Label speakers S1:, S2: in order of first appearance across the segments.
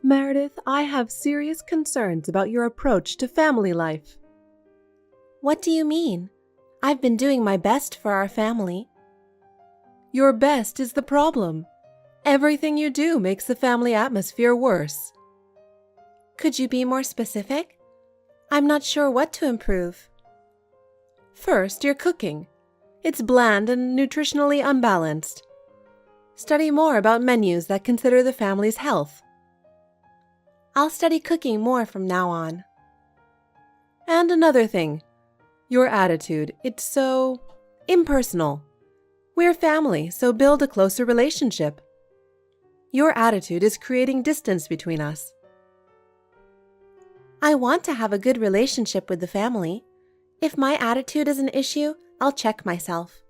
S1: Meredith, I have serious concerns about your approach to family life.
S2: What do you mean? I've been doing my best for our family.
S1: Your best is the problem. Everything you do makes the family atmosphere worse.
S2: Could you be more specific? I'm not sure what to improve.
S1: First, your cooking. It's bland and nutritionally unbalanced. Study more about menus that consider the family's health.
S2: I'll study cooking more from now on.
S1: And another thing, your attitude. It's so impersonal. We're family, so build a closer relationship. Your attitude is creating distance between us.
S2: I want to have a good relationship with the family. If my attitude is an issue, I'll check myself.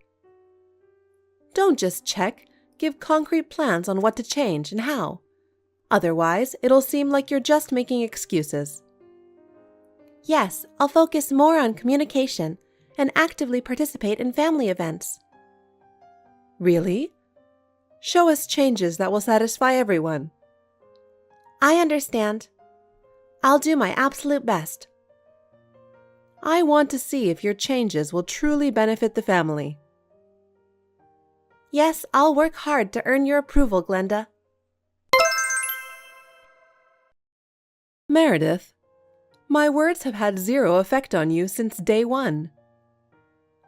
S1: Don't just check, give concrete plans on what to change and how. Otherwise, it'll seem like you're just making excuses.
S2: Yes, I'll focus more on communication and actively participate in family events.
S1: Really? Show us changes that will satisfy everyone.
S2: I understand. I'll do my absolute best.
S1: I want to see if your changes will truly benefit the family.
S2: Yes, I'll work hard to earn your approval, Glenda.
S1: Meredith, my words have had zero effect on you since day one.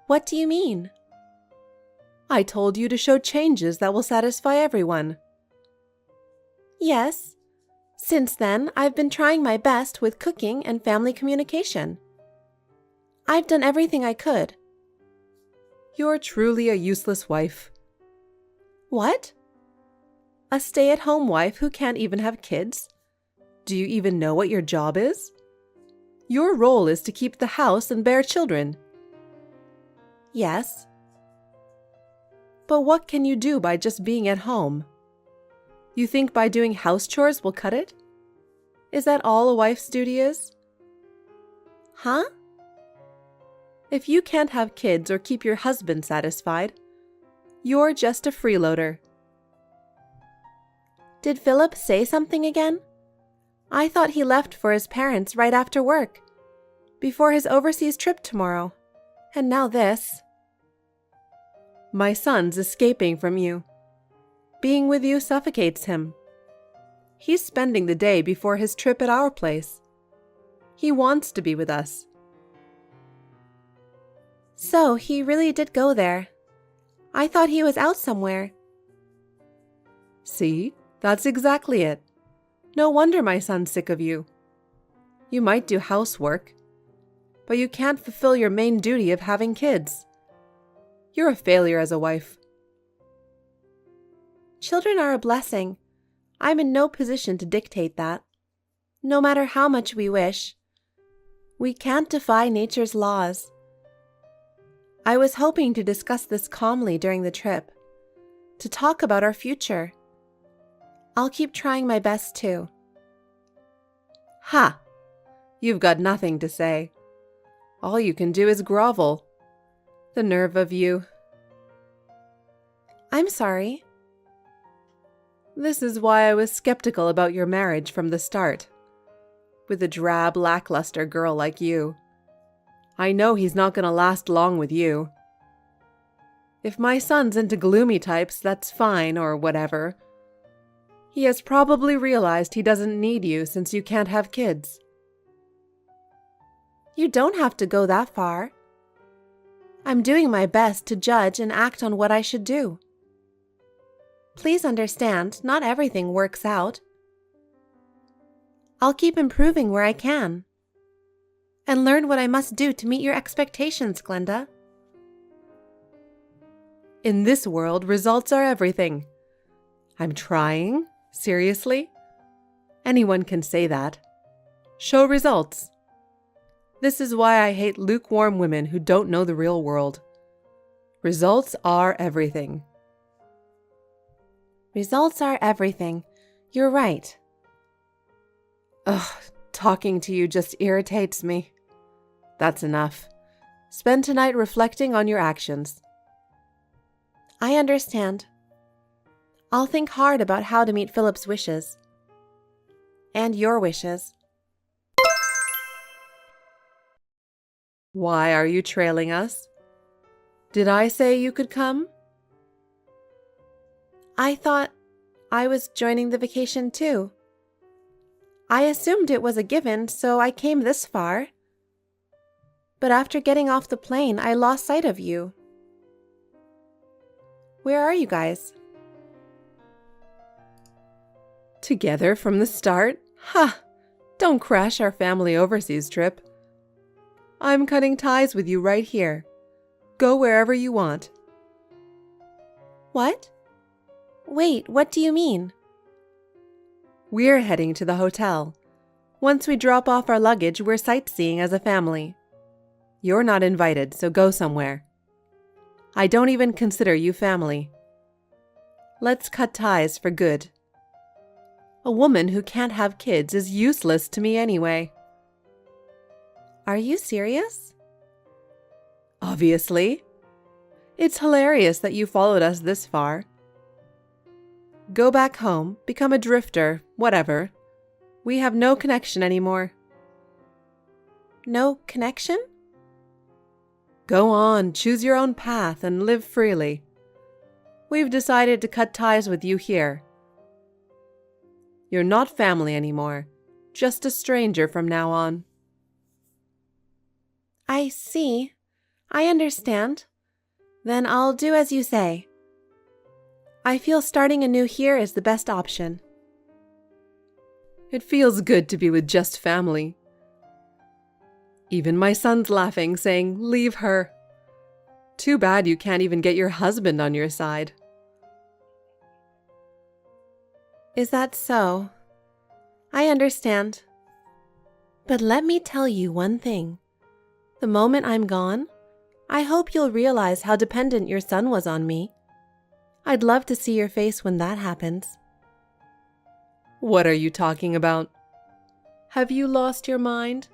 S2: What do you mean?
S1: I told you to show changes that will satisfy everyone.
S2: Yes. Since then, I've been trying my best with cooking and family communication. I've done everything I could.
S1: You're truly a useless wife.
S2: What?
S1: A stay-at-home wife who can't even have kids? Do you even know what your job is? Your role is to keep the house and bear children.
S2: Yes.
S1: But what can you do by just being at home? You think by doing house chores will cut it? Is that all a wife's duty is?
S2: Huh?
S1: If you can't have kids or keep your husband satisfied, you're just a freeloader.
S2: Did Philip say something again? I thought he left for his parents right after work, before his overseas trip tomorrow, and now this.
S1: My son's escaping from you. Being with you suffocates him. He's spending the day before his trip at our place. He wants to be with us.
S2: So he really did go there. I thought he was out somewhere.
S1: See, that's exactly it. No wonder my son's sick of you. You might do housework, but you can't fulfill your main duty of having kids. You're a failure as a wife.
S2: Children are a blessing. I'm in no position to dictate that. No matter how much we wish, we can't defy nature's laws. I was hoping to discuss this calmly during the trip, to talk about our future. I'll keep trying my best too.
S1: Ha! You've got nothing to say. All you can do is grovel. The nerve of you.
S2: I'm sorry.
S1: This is why I was skeptical about your marriage from the start. With a drab, lackluster girl like you. I know he's not going to last long with you. If my son's into gloomy types, that's fine, or whatever. He has probably realized he doesn't need you since you can't have kids.
S2: You don't have to go that far. I'm doing my best to judge and act on what I should do. Please understand, not everything works out. I'll keep improving where I can. And learn what I must do to meet your expectations, Glenda.
S1: In this world, results are everything. I'm trying. Seriously? Anyone can say that. Show results. This is why I hate lukewarm women who don't know the real world. Results are everything.
S2: Results are everything. You're right.
S1: Ugh, talking to you just irritates me. That's enough. Spend tonight reflecting on your actions.
S2: I understand. I'll think hard about how to meet Philip's wishes. and your wishes.
S1: Why are you trailing us? Did I say you could come?
S2: I thought I was joining the vacation too. I assumed it was a given, so I came this far. But after getting off the plane, I lost sight of you. Where are you guys?
S1: Together from the start? Ha! Don't crash our family overseas trip. I'm cutting ties with you right here. Go wherever you want.
S2: What? Wait, what do you mean?
S1: We're heading to the hotel. Once we drop off our luggage, we're sightseeing as a family. You're not invited, so go somewhere. I don't even consider you family. Let's cut ties for good. A woman who can't have kids is useless to me anyway.
S2: Are you serious?
S1: Obviously. It's hilarious that you followed us this far. Go back home, become a drifter, whatever. We have no connection anymore.
S2: No connection?
S1: Go on, choose your own path and live freely. We've decided to cut ties with you here. You're not family anymore, just a stranger from now on.
S2: I see. I understand. Then I'll do as you say. I feel starting anew here is the best option.
S1: It feels good to be with just family. Even my son's laughing, saying, "Leave her." Too bad you can't even get your husband on your side.
S2: Is that so? I understand. But let me tell you one thing. The moment I'm gone, I hope you'll realize how dependent your son was on me. I'd love to see your face when that happens.
S1: What are you talking about? Have you lost your mind?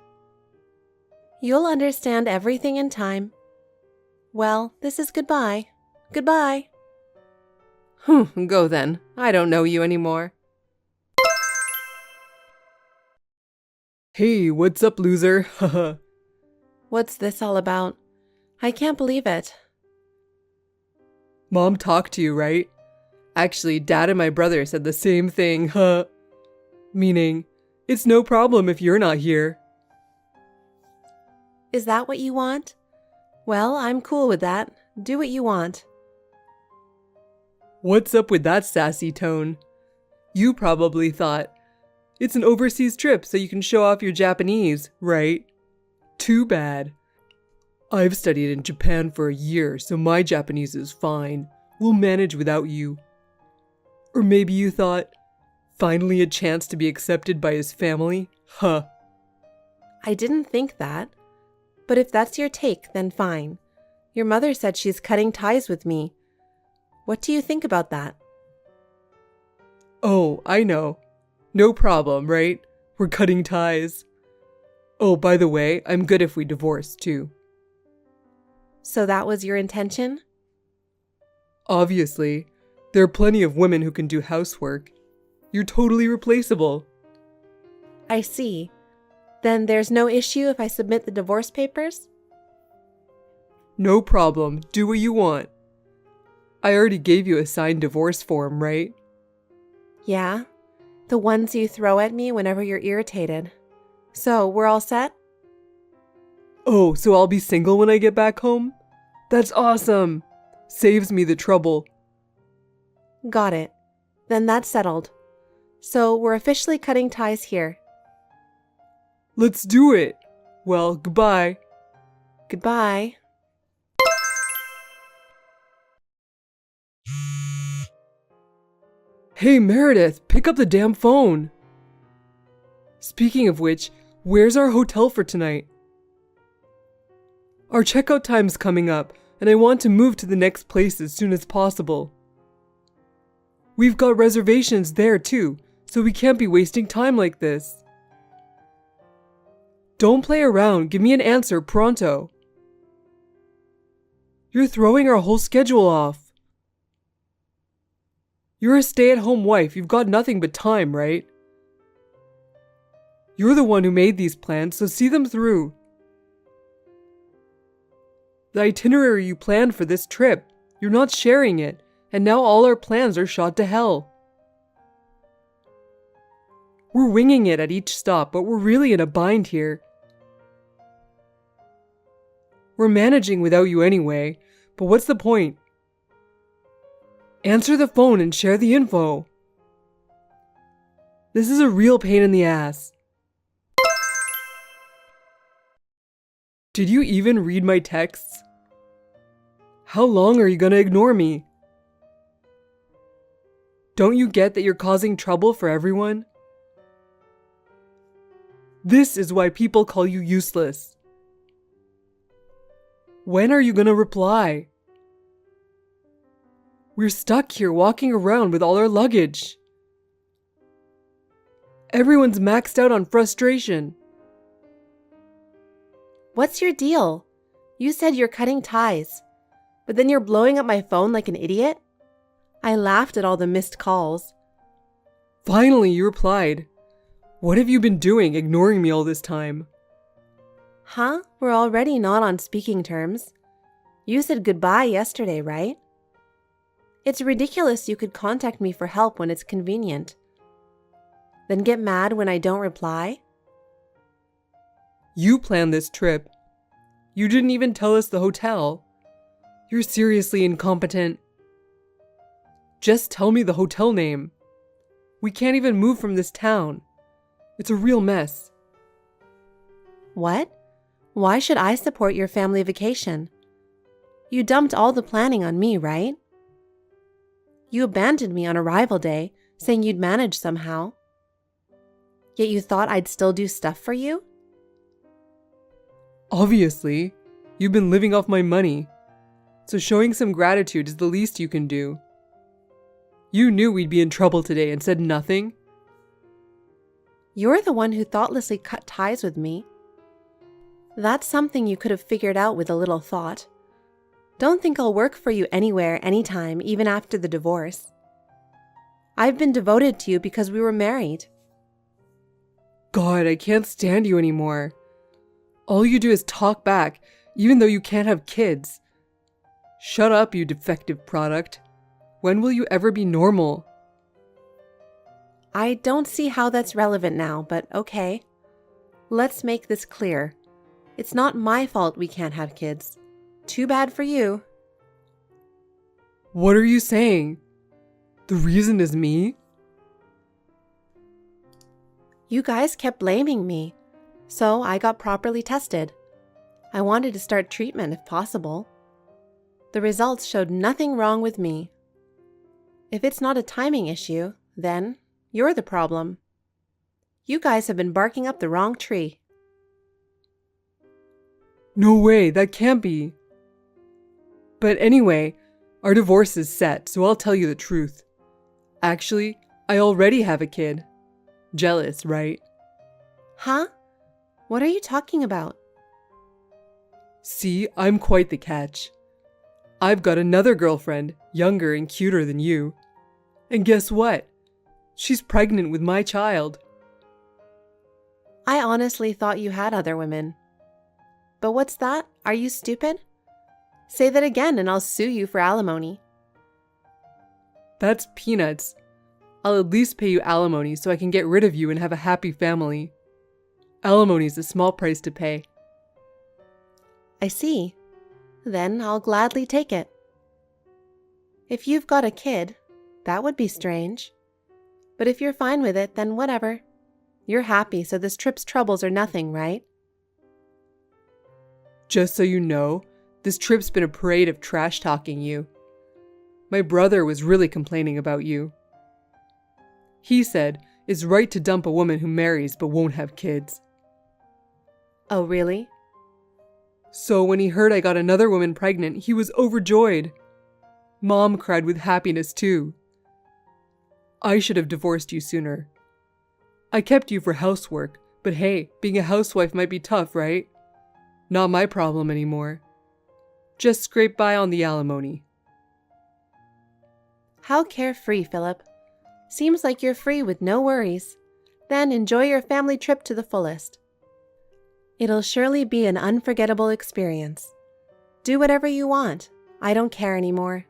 S2: You'll understand everything in time. Well, this is goodbye. Goodbye.
S1: Go then. I don't know you anymore. Hey, what's up, loser? Haha.
S2: What's this all about? I can't believe it.
S1: Mom talked to you, right? Actually, Dad and my brother said the same thing, huh? Meaning, it's no problem if you're not here.
S2: Is that what you want? Well, I'm cool with that. Do what you want.
S1: What's up with that sassy tone? You probably thought, it's an overseas trip so you can show off your Japanese, right? Too bad. I've studied in Japan for a year, so my Japanese is fine. We'll manage without you. Or maybe you thought, finally a chance to be accepted by his family? Huh.
S2: I didn't think that. But if that's your take, then fine. Your mother said she's cutting ties with me. What do you think about that?
S1: Oh, I know. No problem, right? We're cutting ties. Oh, by the way, I'm good if we divorce, too.
S2: So that was your intention?
S1: Obviously. There are plenty of women who can do housework. You're totally replaceable.
S2: I see. Then there's no issue if I submit the divorce papers?
S1: No problem. Do what you want. I already gave you a signed divorce form, right?
S2: Yeah. The ones you throw at me whenever you're irritated. So, we're all set?
S1: Oh, so I'll be single when I get back home? That's awesome! Saves me the trouble.
S2: Got it. Then that's settled. So, we're officially cutting ties here.
S1: Let's do it! Well, goodbye.
S2: Goodbye.
S1: Hey Meredith, pick up the damn phone! Speaking of which, where's our hotel for tonight? Our checkout time's coming up, and I want to move to the next place as soon as possible. We've got reservations there too, so we can't be wasting time like this. Don't play around, give me an answer pronto. You're throwing our whole schedule off. You're a stay-at-home wife, you've got nothing but time, right? You're the one who made these plans, so see them through. The itinerary you planned for this trip, you're not sharing it, and now all our plans are shot to hell. We're winging it at each stop, but we're really in a bind here. We're managing without you anyway, but what's the point? Answer the phone and share the info. This is a real pain in the ass. Did you even read my texts? How long are you gonna ignore me? Don't you get that you're causing trouble for everyone? This is why people call you useless. When are you gonna reply? We're stuck here walking around with all our luggage. Everyone's maxed out on frustration.
S2: What's your deal? You said you're cutting ties, but then you're blowing up my phone like an idiot? I laughed at all the missed calls.
S1: Finally, you replied. What have you been doing, ignoring me all this time?
S2: Huh? We're already not on speaking terms. You said goodbye yesterday, right? It's ridiculous you could contact me for help when it's convenient. Then get mad when I don't reply?
S1: You planned this trip. You didn't even tell us the hotel. You're seriously incompetent. Just tell me the hotel name. We can't even move from this town. It's a real mess.
S2: What? Why should I support your family vacation? You dumped all the planning on me, right? You abandoned me on arrival day, saying you'd manage somehow. Yet you thought I'd still do stuff for you?
S1: Obviously, you've been living off my money, so showing some gratitude is the least you can do. You knew we'd be in trouble today and said nothing?
S2: You're the one who thoughtlessly cut ties with me. That's something you could have figured out with a little thought. Don't think I'll work for you anywhere, anytime, even after the divorce. I've been devoted to you because we were married.
S1: God, I can't stand you anymore. All you do is talk back, even though you can't have kids. Shut up, you defective product. When will you ever be normal?
S2: I don't see how that's relevant now, but okay. Let's make this clear. It's not my fault we can't have kids. Too bad for you.
S1: What are you saying? The reason is me?
S2: You guys kept blaming me, so I got properly tested. I wanted to start treatment if possible. The results showed nothing wrong with me. If it's not a timing issue, then you're the problem. You guys have been barking up the wrong tree.
S1: No way, that can't be. But anyway, our divorce is set, so I'll tell you the truth. Actually, I already have a kid. Jealous, right?
S2: Huh? What are you talking about?
S1: See, I'm quite the catch. I've got another girlfriend, younger and cuter than you. And guess what? She's pregnant with my child.
S2: I honestly thought you had other women. But what's that? Are you stupid? Say that again and I'll sue you for alimony.
S1: That's peanuts. I'll at least pay you alimony so I can get rid of you and have a happy family. Alimony's a small price to pay.
S2: I see. Then I'll gladly take it. If you've got a kid, that would be strange. But if you're fine with it, then whatever. You're happy, so this trip's troubles are nothing, right?
S1: Just so you know, this trip's been a parade of trash-talking you. My brother was really complaining about you. He said it's right to dump a woman who marries but won't have kids.
S2: Oh, really?
S1: So when he heard I got another woman pregnant, he was overjoyed. Mom cried with happiness too. I should have divorced you sooner. I kept you for housework, but hey, being a housewife might be tough, right? Not my problem anymore. Just scrape by on the alimony.
S2: How carefree, Philip. Seems like you're free with no worries. Then enjoy your family trip to the fullest. It'll surely be an unforgettable experience. Do whatever you want. I don't care anymore.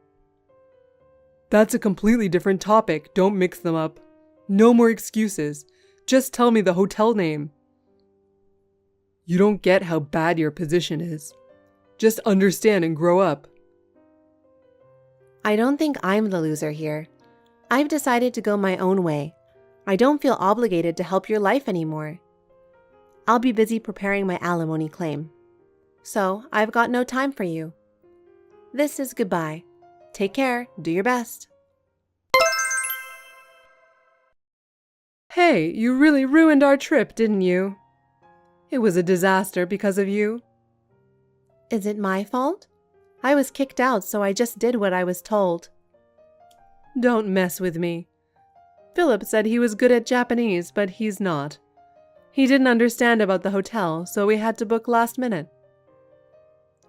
S1: That's a completely different topic. Don't mix them up. No more excuses. Just tell me the hotel name. You don't get how bad your position is. Just understand and grow up.
S2: I don't think I'm the loser here. I've decided to go my own way. I don't feel obligated to help your life anymore. I'll be busy preparing my alimony claim. So I've got no time for you. This is goodbye. Take care. Do your best.
S1: Hey, you really ruined our trip, didn't you? It was a disaster because of you.
S2: Is it my fault? I was kicked out, so I just did what I was told.
S1: Don't mess with me. Philip said he was good at Japanese, but he's not. He didn't understand about the hotel, so we had to book last minute.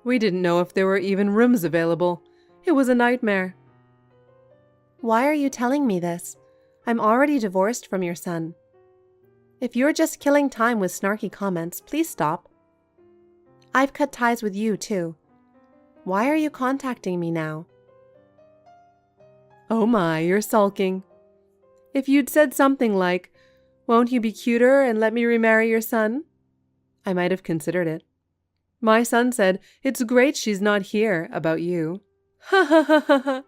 S1: We didn't know if there were even rooms available. It was a nightmare.
S2: Why are you telling me this? I'm already divorced from your son. If you're just killing time with snarky comments, please stop. I've cut ties with you, too. Why are you contacting me now?
S1: Oh my, you're sulking. If you'd said something like, "Won't you be cuter and let me remarry your son?" I might have considered it. My son said, "It's great she's not here," about you. Ha ha ha ha ha.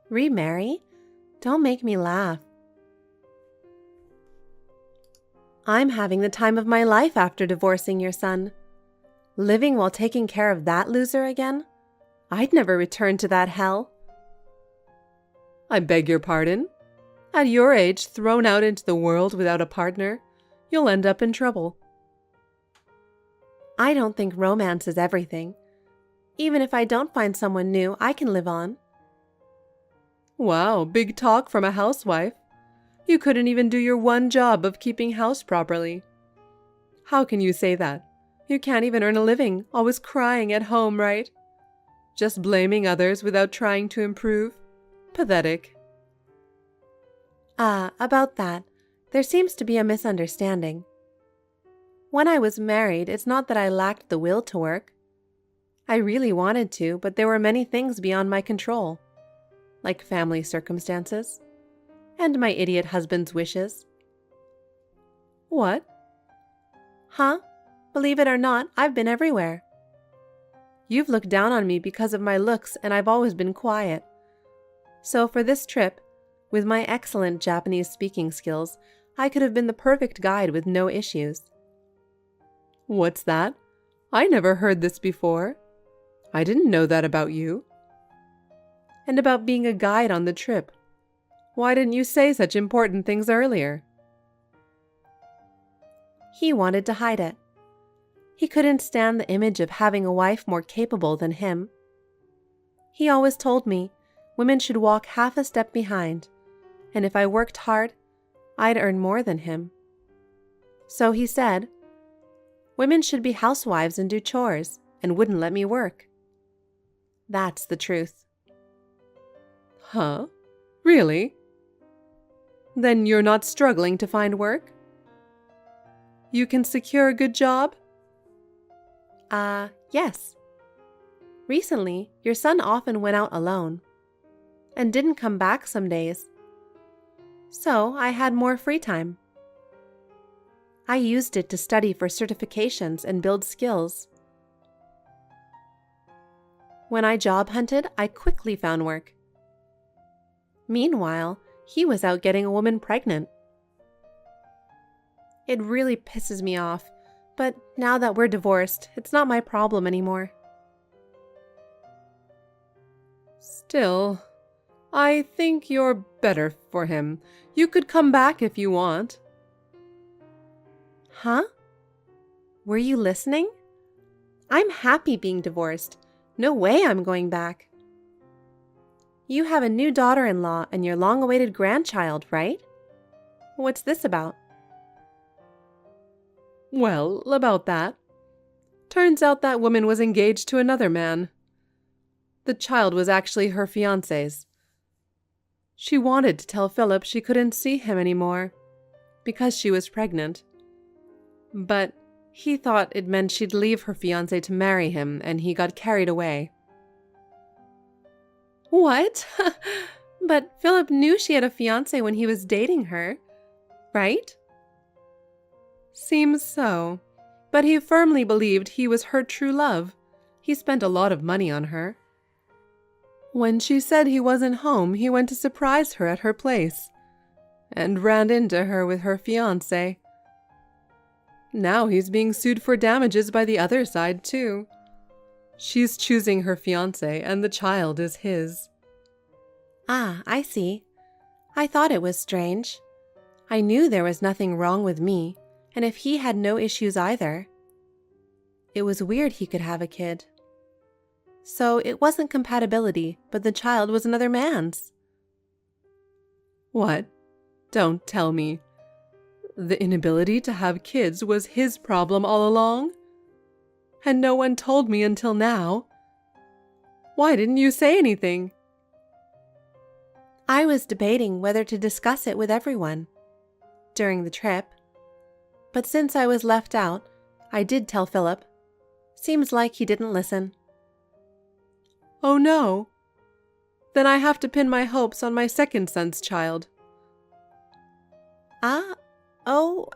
S2: Remarry? Don't make me laugh. I'm having the time of my life after divorcing your son. Living while taking care of that loser again? I'd never return to that hell.
S1: I beg your pardon? At your age, thrown out into the world without a partner, you'll end up in trouble.
S2: I don't think romance is everything. Even if I don't find someone new, I can live on.
S1: Wow, big talk from a housewife. You couldn't even do your one job of keeping house properly. How can you say that? You can't even earn a living, always crying at home, right? Just blaming others without trying to improve. Pathetic.
S2: About that, there seems to be a misunderstanding. When I was married, it's not that I lacked the will to work. I really wanted to, but there were many things beyond my control, like family circumstances, and my idiot husband's wishes.
S1: What?
S2: Huh? Believe it or not, I've been everywhere. You've looked down on me because of my looks, and I've always been quiet. So for this trip, with my excellent Japanese speaking skills, I could have been the perfect guide with no issues.
S1: What's that? I never heard this before. I didn't know that about you. And about being a guide on the trip. Why didn't you say such important things earlier?
S2: He wanted to hide it. He couldn't stand the image of having a wife more capable than him. He always told me women should walk half a step behind, and if I worked hard, I'd earn more than him. So he said, women should be housewives and do chores, and wouldn't let me work. That's the truth.
S1: Huh? Really? Then you're not struggling to find work? You can secure a good job?
S2: Yes. Recently, your son often went out alone, and didn't come back some days. So I had more free time. I used it to study for certifications and build skills. When I job hunted, I quickly found work. Meanwhile, he was out getting a woman pregnant. It really pisses me off, but now that we're divorced, it's not my problem anymore.
S1: Still, I think you're better for him. You could come back if you want.
S2: Huh? Were you listening? I'm happy being divorced. No way I'm going back. You have a new daughter-in-law and your long-awaited grandchild, right? What's this about?
S1: Well, about that. Turns out that woman was engaged to another man. The child was actually her fiancé's. She wanted to tell Philip she couldn't see him anymore, because she was pregnant. But he thought it meant she'd leave her fiancé to marry him, and he got carried away. What? But Philip knew she had a fiancé when he was dating her, right? Seems so, but he firmly believed he was her true love. He spent a lot of money on her. When she said he wasn't home, he went to surprise her at her place and ran into her with her fiancé. Now he's being sued for damages by the other side, too. She's choosing her fiancé, and the child is his.
S2: Ah, I see. I thought it was strange. I knew there was nothing wrong with me, and if he had no issues either. It was weird he could have a kid. So it wasn't compatibility, but the child was another man's.
S1: What? Don't tell me. The inability to have kids was his problem all along? And no one told me until now. Why didn't you say anything?
S2: I was debating whether to discuss it with everyone during the trip. But since I was left out, I did tell Philip. Seems like he didn't listen.
S1: Oh no. Then I have to pin my hopes on my second son's child.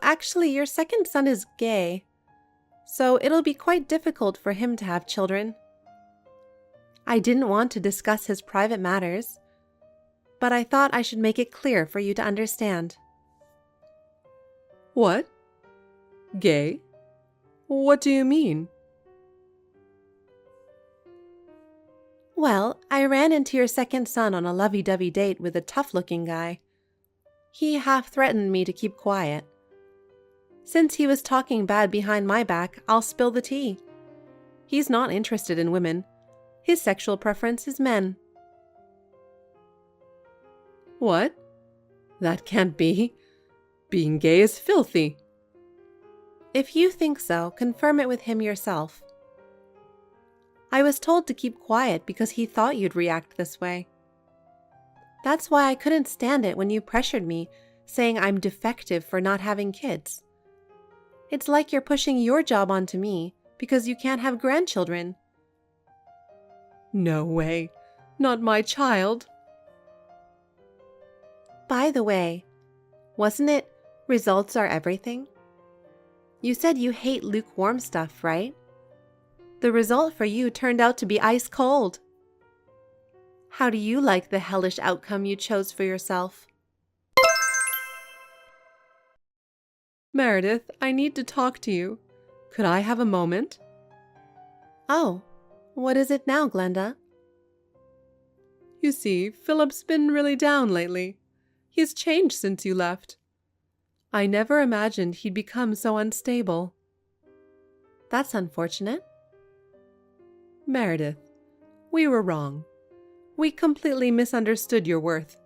S2: Actually, your second son is gay, so it'll be quite difficult for him to have children. I didn't want to discuss his private matters, but I thought I should make it clear for you to understand.
S1: What? Gay? What do you mean?
S2: Well, I ran into your second son on a lovey-dovey date with a tough-looking guy. He half threatened me to keep quiet. Since he was talking bad behind my back, I'll spill the tea. He's not interested in women. His sexual preference is men.
S1: What? That can't be. Being gay is filthy.
S2: If you think so, confirm it with him yourself. I was told to keep quiet because he thought you'd react this way. That's why I couldn't stand it when you pressured me, saying I'm defective for not having kids. It's like you're pushing your job onto me because you can't have grandchildren.
S1: No way. Not my child.
S2: By the way, wasn't it results are everything? You said you hate lukewarm stuff, right? The result for you turned out to be ice cold. How do you like the hellish outcome you chose for yourself?
S1: Meredith, I need to talk to you. Could I have a moment?
S2: Oh, what is it now, Glenda?
S1: You see, Philip's been really down lately. He's changed since you left. I never imagined he'd become so unstable.
S2: That's unfortunate.
S1: Meredith, we were wrong. We completely misunderstood your worth.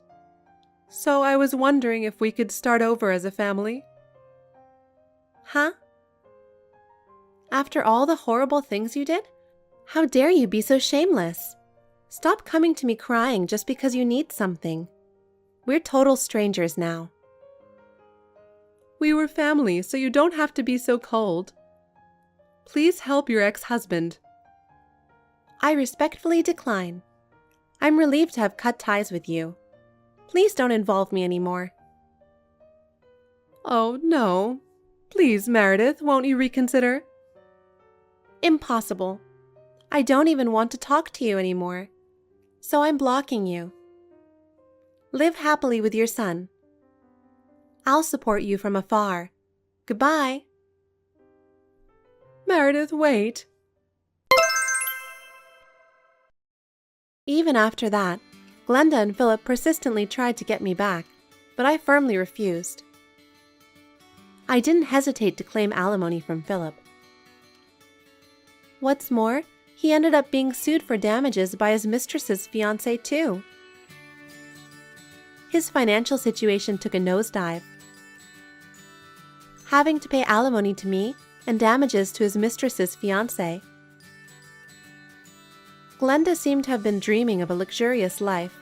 S1: So I was wondering if we could start over as a family.
S2: Huh? After all the horrible things you did? How dare you be so shameless? Stop coming to me crying just because you need something. We're total strangers now.
S1: We were family, so you don't have to be so cold. Please help your ex-husband.
S2: I respectfully decline. I'm relieved to have cut ties with you. Please don't involve me anymore.
S1: Oh, no. Please, Meredith, won't you reconsider?
S2: Impossible. I don't even want to talk to you anymore. So I'm blocking you. Live happily with your son. I'll support you from afar. Goodbye.
S1: Meredith, wait.
S2: Even after that, Glenda and Philip persistently tried to get me back, but I firmly refused. I didn't hesitate to claim alimony from Philip. What's more, he ended up being sued for damages by his mistress's fiancé too. His financial situation took a nosedive. Having to pay alimony to me and damages to his mistress's fiancé. Glenda seemed to have been dreaming of a luxurious life.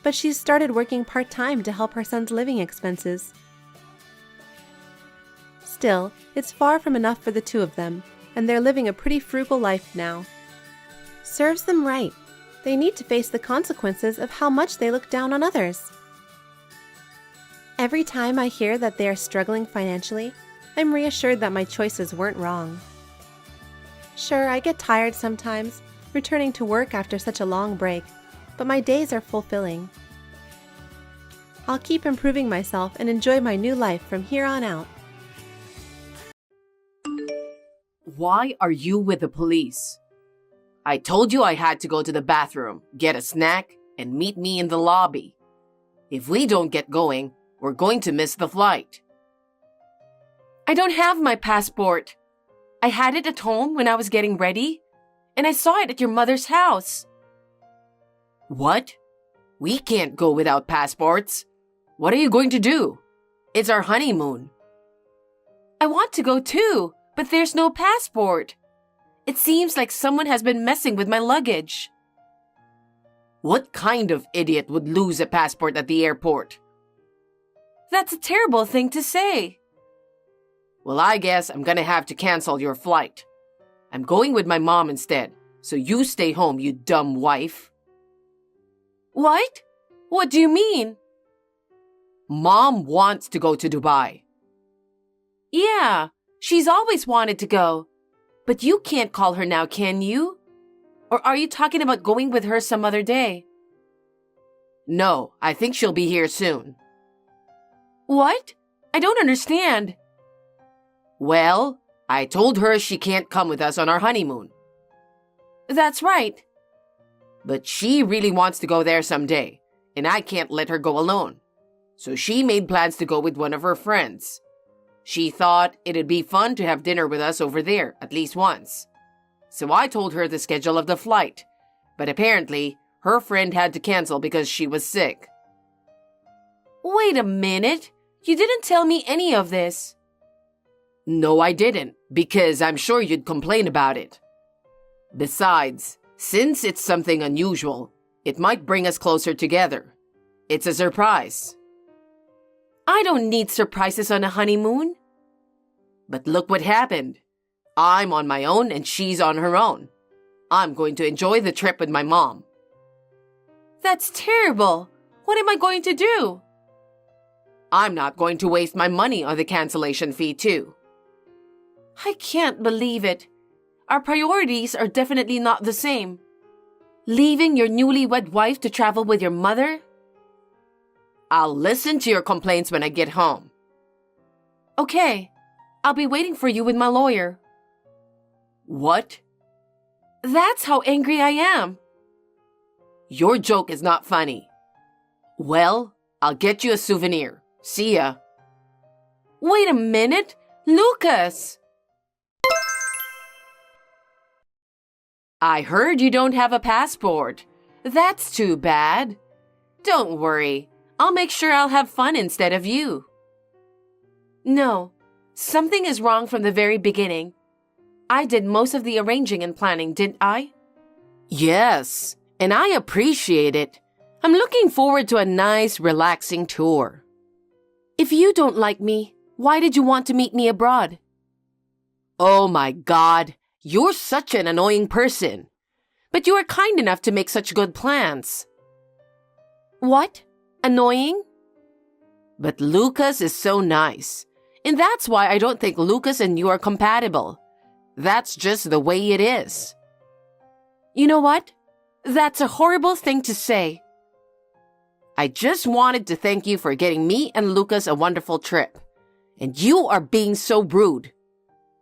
S2: But she's started working part-time to help her son's living expenses. Still, it's far from enough for the two of them, and they're living a pretty frugal life now. Serves them right. They need to face the consequences of how much they look down on others. Every time I hear that they are struggling financially, I'm reassured that my choices weren't wrong. Sure, I get tired sometimes, returning to work after such a long break, but my days are fulfilling. I'll keep improving myself and enjoy my new life from here on out.
S3: Why are you with the police? I told you I had to go to the bathroom, get a snack, and meet me in the lobby. If we don't get going, we're going to miss the flight.
S4: I don't have my passport. I had it at home when I was getting ready, and I saw it at your mother's house.
S3: What? We can't go without passports. What are you going to do? It's our honeymoon.
S4: I want to go too, but there's no passport. It seems like someone has been messing with my luggage.
S3: What kind of idiot would lose a passport at the airport?
S4: That's a terrible thing to say.
S3: Well, I guess I'm gonna have to cancel your flight. I'm going with my mom instead, so you stay home, you dumb wife.
S4: What? What do you mean?
S3: Mom wants to go to Dubai.
S4: Yeah, she's always wanted to go. But you can't call her now, can you? Or are you talking about going with her some other day?
S3: No, I think she'll be here soon.
S4: What? I don't understand.
S3: Well, I told her she can't come with us on our honeymoon.
S4: That's right.
S3: But she really wants to go there someday, and I can't let her go alone. So she made plans to go with one of her friends. She thought it'd be fun to have dinner with us over there, at least once. So I told her the schedule of the flight, but apparently her friend had to cancel because she was sick.
S4: Wait a minute. You didn't tell me any of this.
S3: No, I didn't, because I'm sure you'd complain about it. Besides, since it's something unusual, it might bring us closer together. It's a surprise.
S4: I don't need surprises on a honeymoon.
S3: But look what happened. I'm on my own and she's on her own. I'm going to enjoy the trip with my mom.
S4: That's terrible. What am I going to do?
S3: I'm not going to waste my money on the cancellation fee too.
S4: I can't believe it. Our priorities are definitely not the same. Leaving your newlywed wife to travel with your mother?
S3: I'll listen to your complaints when I get home.
S4: Okay, I'll be waiting for you with my lawyer.
S3: What?
S4: That's how angry I am.
S3: Your joke is not funny. Well, I'll get you a souvenir. See ya.
S4: Wait a minute, Lucas!
S3: I heard you don't have a passport. That's too bad. Don't worry. I'll make sure I'll have fun instead of you.
S4: No, something is wrong from the very beginning. I did most of the arranging and planning, didn't I?
S3: Yes, and I appreciate it. I'm looking forward to a nice, relaxing tour.
S4: If you don't like me, why did you want to meet me abroad?
S3: Oh my God, you're such an annoying person. But you are kind enough to make such good plans.
S4: What? Annoying?
S3: But Lucas is so nice. And that's why I don't think Lucas and you are compatible. That's just the way it is.
S4: You know what? That's a horrible thing to say.
S3: I just wanted to thank you for getting me and Lucas a wonderful trip. And you are being so rude.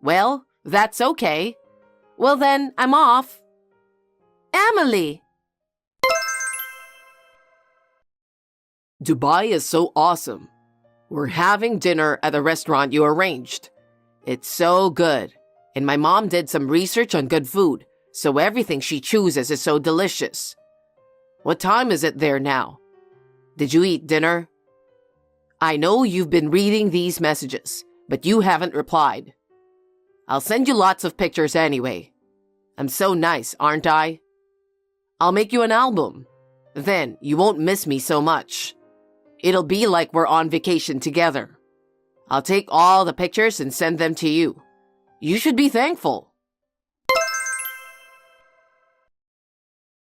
S3: Well, that's okay. Well then, I'm off.
S4: Emily!
S3: Dubai is so awesome. We're having dinner at a restaurant you arranged. It's so good. And my mom did some research on good food, so everything she chooses is so delicious. What time is it there now? Did you eat dinner? I know you've been reading these messages, but you haven't replied. I'll send you lots of pictures anyway. I'm so nice, aren't I? I'll make you an album. Then you won't miss me so much. It'll be like we're on vacation together. I'll take all the pictures and send them to you. You should be thankful.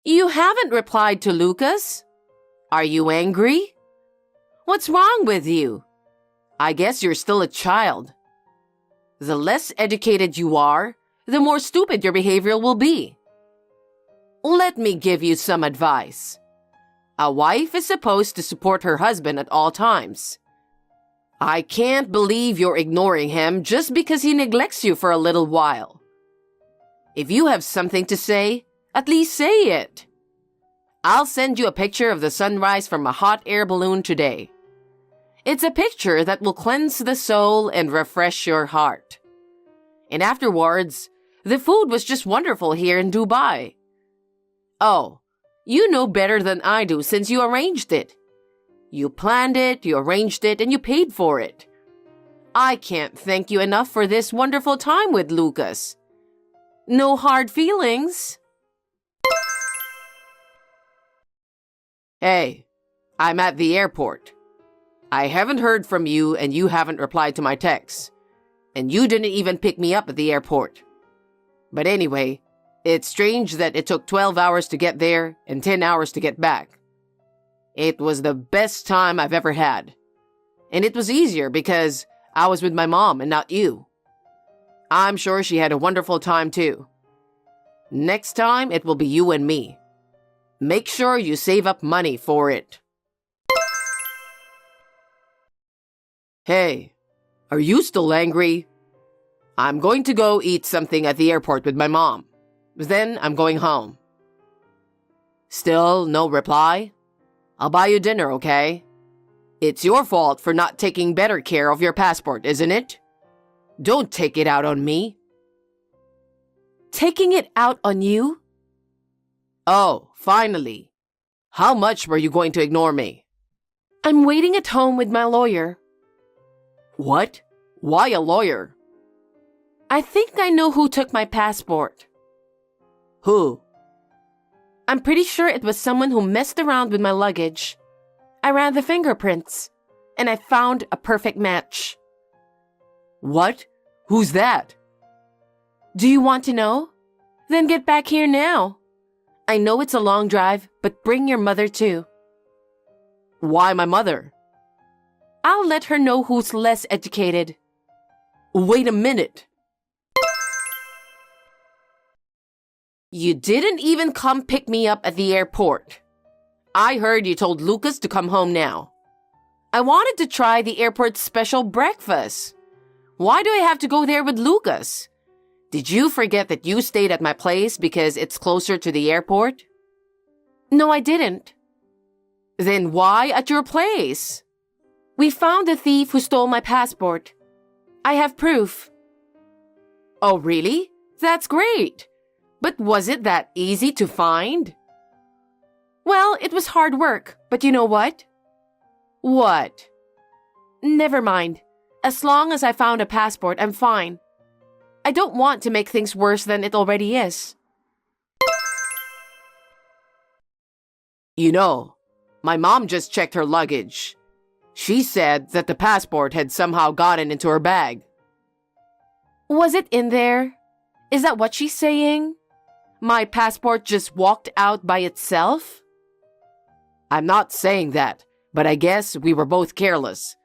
S4: You haven't replied to Lucas. Are you angry? What's wrong with you?
S3: I guess you're still a child. The less educated you are, the more stupid your behavior will be. Let me give you some advice. A wife is supposed to support her husband at all times. I can't believe you're ignoring him just because he neglects you for a little while. If you have something to say, at least say it. I'll send you a picture of the sunrise from a hot air balloon today. It's a picture that will cleanse the soul and refresh your heart. And afterwards, the food was just wonderful here in Dubai. Oh, you know better than I do since you arranged it. You planned it, you arranged it, and you paid for it. I can't thank you enough for this wonderful time with Lucas. No hard feelings. Hey, I'm at the airport. I haven't heard from you and you haven't replied to my texts. And you didn't even pick me up at the airport. But anyway, it's strange that it took 12 hours to get there and 10 hours to get back. It was the best time I've ever had. And it was easier because I was with my mom and not you. I'm sure she had a wonderful time too. Next time, it will be you and me. Make sure you save up money for it. Hey, are you still angry? I'm going to go eat something at the airport with my mom. Then I'm going home. Still no reply? I'll buy you dinner, okay? It's your fault for not taking better care of your passport, isn't it? Don't take it out on me.
S4: Taking it out on you?
S3: Oh, finally. How much were you going to ignore me?
S4: I'm waiting at home with my lawyer.
S3: What? Why a lawyer?
S4: I think I know who took my passport.
S3: Who?
S4: I'm pretty sure it was someone who messed around with my luggage. I ran the fingerprints, and I found a perfect match.
S3: What? Who's that?
S4: Do you want to know? Then get back here now. I know it's a long drive, but bring your mother too.
S3: Why my mother?
S4: I'll let her know who's less educated.
S3: Wait a minute.
S4: You didn't even come pick me up at the airport. I heard you told Lucas to come home now. I wanted to try the airport's special breakfast. Why do I have to go there with Lucas? Did you forget that you stayed at my place because it's closer to the airport? No, I didn't.
S3: Then why at your place?
S4: We found the thief who stole my passport. I have proof.
S3: Oh, really? That's great. But was it that easy to find?
S4: Well, it was hard work, but you know what?
S3: What?
S4: Never mind. As long as I found a passport, I'm fine. I don't want to make things worse than it already is.
S3: You know, my mom just checked her luggage. She said that the passport had somehow gotten into her bag.
S4: Was it in there? Is that what she's saying? My passport just walked out by itself?
S3: I'm not saying that, but I guess we were both careless.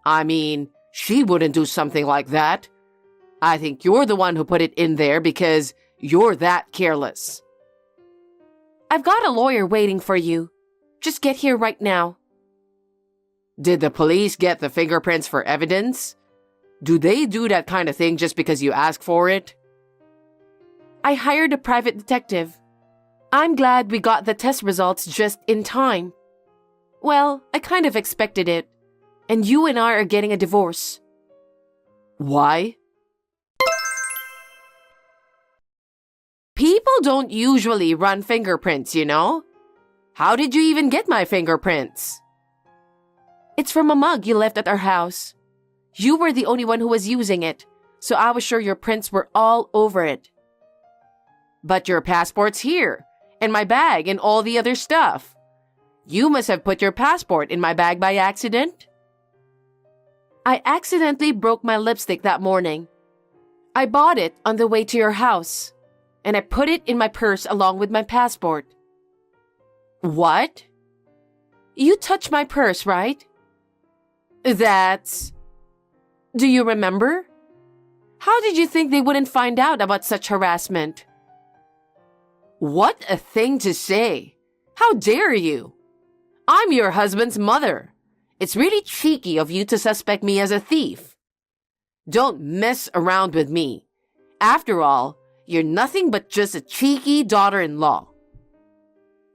S3: I mean, she wouldn't do something like that. I think you're the one who put it in there because you're that careless.
S4: I've got a lawyer waiting for you. Just get here right now.
S3: Did the police get the fingerprints for evidence? Do they do that kind of thing just because you ask for it?
S4: I hired a private detective. I'm glad we got the test results just in time. Well, I kind of expected it. And you and I are getting a divorce.
S3: Why?
S4: People don't usually run fingerprints, you know? How did you even get my fingerprints? It's from a mug you left at our house. You were the only one who was using it, so I was sure your prints were all over it.
S3: But your passport's here, and my bag and all the other stuff. You must have put your passport in my bag by accident.
S4: I accidentally broke my lipstick that morning. I bought it on the way to your house, and I put it in my purse along with my passport. What? You touched my purse, right? Do you remember? How did you think they wouldn't find out about such harassment? What a thing to say! How dare you? I'm your husband's mother. It's really cheeky of you to suspect me as a thief. Don't mess around with me. After all, you're nothing but just a cheeky daughter-in-law.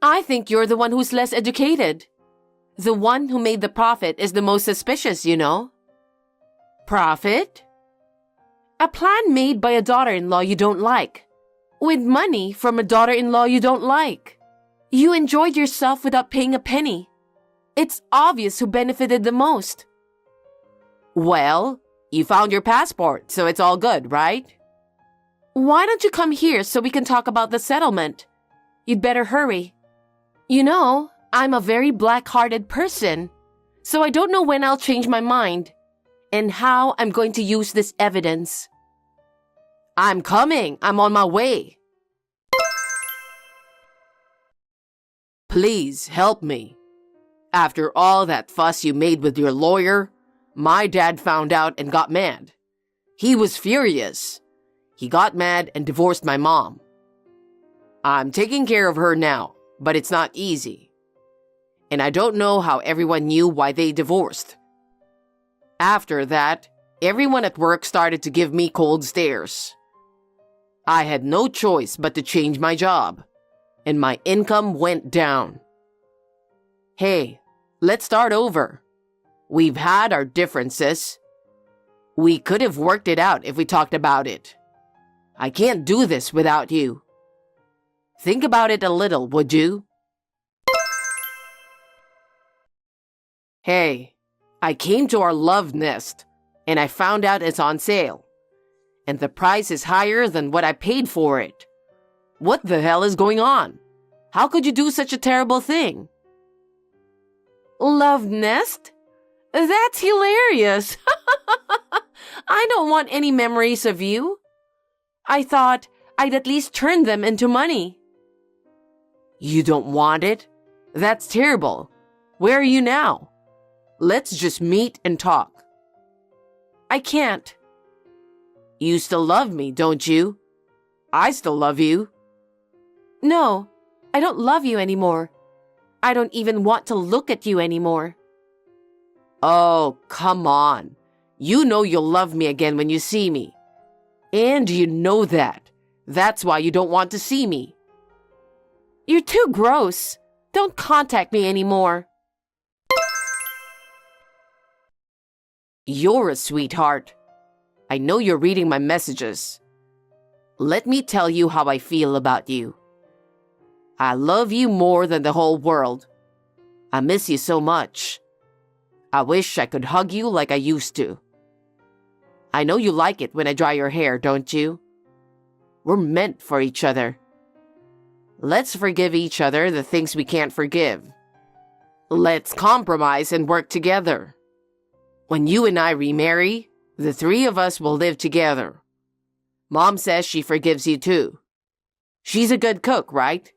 S4: I think you're the one who's less educated. The one who made the profit is the most suspicious, you know. Profit? A plan made by a daughter-in-law you don't like, with money from a daughter-in-law you don't like. You enjoyed yourself without paying a penny. It's obvious who benefited the most. Well, you found your passport, so it's all good, right? Why don't you come here so we can talk about the settlement? You'd better hurry. You know, I'm a very black-hearted person, so I don't know when I'll change my mind and how I'm going to use this evidence. I'm coming. I'm on my way. Please help me. After all that fuss you made with your lawyer, my dad found out and got mad. He was furious. He got mad and divorced my mom. I'm taking care of her now, but it's not easy. And I don't know how everyone knew why they divorced. After that, everyone at work started to give me cold stares. I had no choice but to change my job, and my income went down. Hey, let's start over. We've had our differences. We could have worked it out if we talked about it. I can't do this without you. Think about it a little, would you? Hey, I came to our love nest, and I found out it's on sale. And the price is higher than what I paid for it. What the hell is going on? How could you do such a terrible thing? Love nest? That's hilarious. I don't want any memories of you. I thought I'd at least turn them into money. You don't want it? That's terrible. Where are you now? Let's just meet and talk. I can't. You still love me, don't you? I still love you. No, I don't love you anymore. I don't even want to look at you anymore. Oh, come on. You know you'll love me again when you see me. And you know that. That's why you don't want to see me. You're too gross. Don't contact me anymore. You're a sweetheart. I know you're reading my messages. Let me tell you how I feel about you. I love you more than the whole world. I miss you so much. I wish I could hug you like I used to. I know you like it when I dry your hair, don't you? We're meant for each other. Let's forgive each other the things we can't forgive. Let's compromise and work together. When you and I remarry, the three of us will live together. Mom says she forgives you too. She's a good cook, right?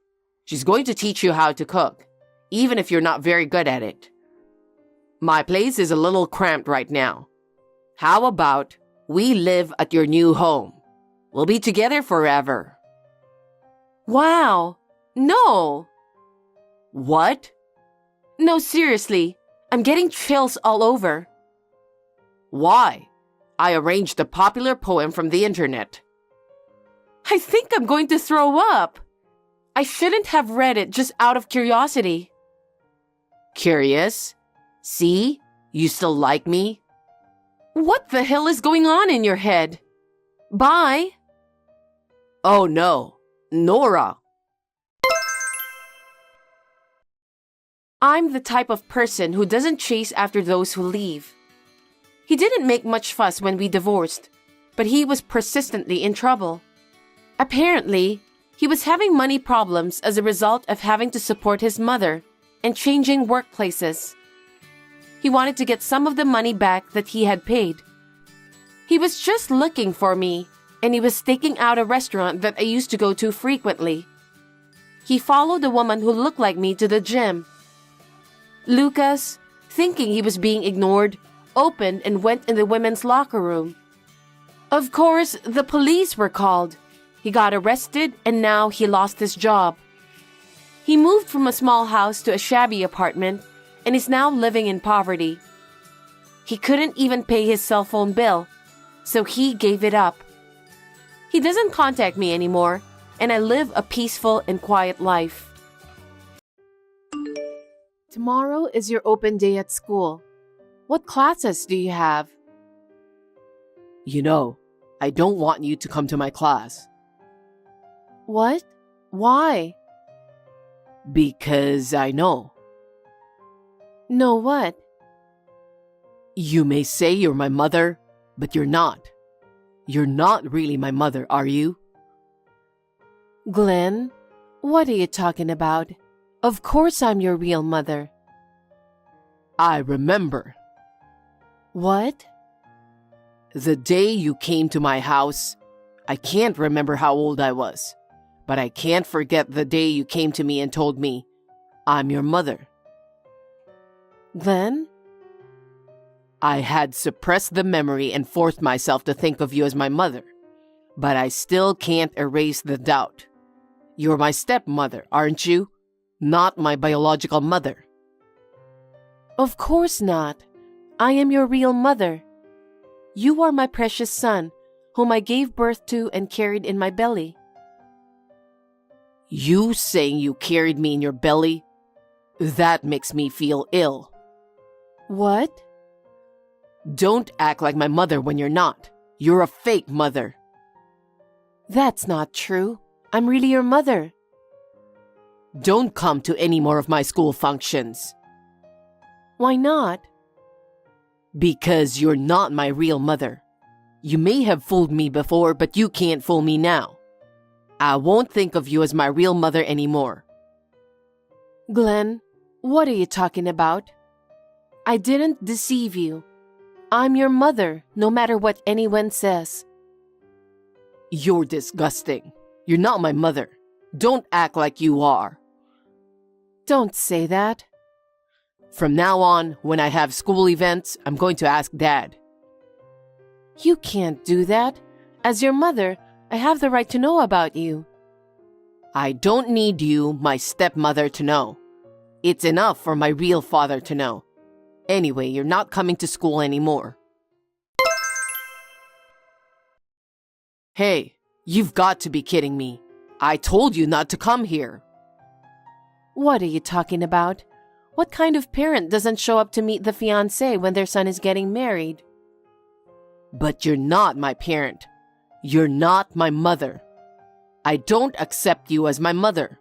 S4: She's going to teach you how to cook, even if you're not very good at it. My place is a little cramped right now. How about we live at your new home? We'll be together forever. Wow. No. What? No, seriously. I'm getting chills all over. Why? I arranged a popular poem from the internet. I think I'm going to throw up. I shouldn't have read it just out of curiosity. Curious? See? You still like me? What the hell is going on in your head? Bye. Oh no, Nora. I'm the type of person who doesn't chase after those who leave. He didn't make much fuss when we divorced, but he was persistently in trouble. Apparently, he was having money problems as a result of having to support his mother and changing workplaces. He wanted to get some of the money back that he had paid. He was just looking for me, and he was staking out a restaurant that I used to go to frequently. He followed a woman who looked like me to the gym. Lucas, thinking he was being ignored, opened and went in the women's locker room. Of course, the police were called. He got arrested and now he lost his job. He moved from a small house to a shabby apartment and is now living in poverty. He couldn't even pay his cell phone bill, so he gave it up. He doesn't contact me anymore, and I live a peaceful and quiet life. Tomorrow is your open day at school. What classes do you have?
S3: You know, I don't want you to come to my class.
S4: What? Why?
S3: Because I know.
S4: Know what?
S3: You may say you're my mother, but you're not. You're not really my mother, are you?
S4: Glenn, what are you talking about? Of course I'm your real mother.
S3: I remember.
S4: What?
S3: The day you came to my house, I can't remember how old I was, but I can't forget the day you came to me and told me, I'm your mother.
S4: Glenn?
S3: I had suppressed the memory and forced myself to think of you as my mother, but I still can't erase the doubt. You're my stepmother, aren't you? Not my biological mother.
S4: Of course not. I am your real mother. You are my precious son, whom I gave birth to and carried in my belly.
S3: You saying you carried me in your belly? That makes me feel ill.
S4: What?
S3: Don't act like my mother when you're not. You're a fake mother.
S4: That's not true. I'm really your mother.
S3: Don't come to any more of my school functions.
S4: Why not?
S3: Because you're not my real mother. You may have fooled me before, but you can't fool me now. I won't think of you as my real mother anymore.
S4: Glenn, what are you talking about? I didn't deceive you. I'm your mother, no matter what anyone says.
S3: You're disgusting. You're not my mother. Don't act like you are.
S4: Don't say that.
S3: From now on, when I have school events, I'm going to ask Dad.
S4: You can't do that. As your mother, I have the right to know about you.
S3: I don't need you, my stepmother, to know. It's enough for my real father to know. Anyway, you're not coming to school anymore. Hey, you've got to be kidding me. I told you not to come here.
S4: What are you talking about? What kind of parent doesn't show up to meet the fiancé when their son is getting married?
S3: But you're not my parent. You're not my mother. I don't accept you as my mother.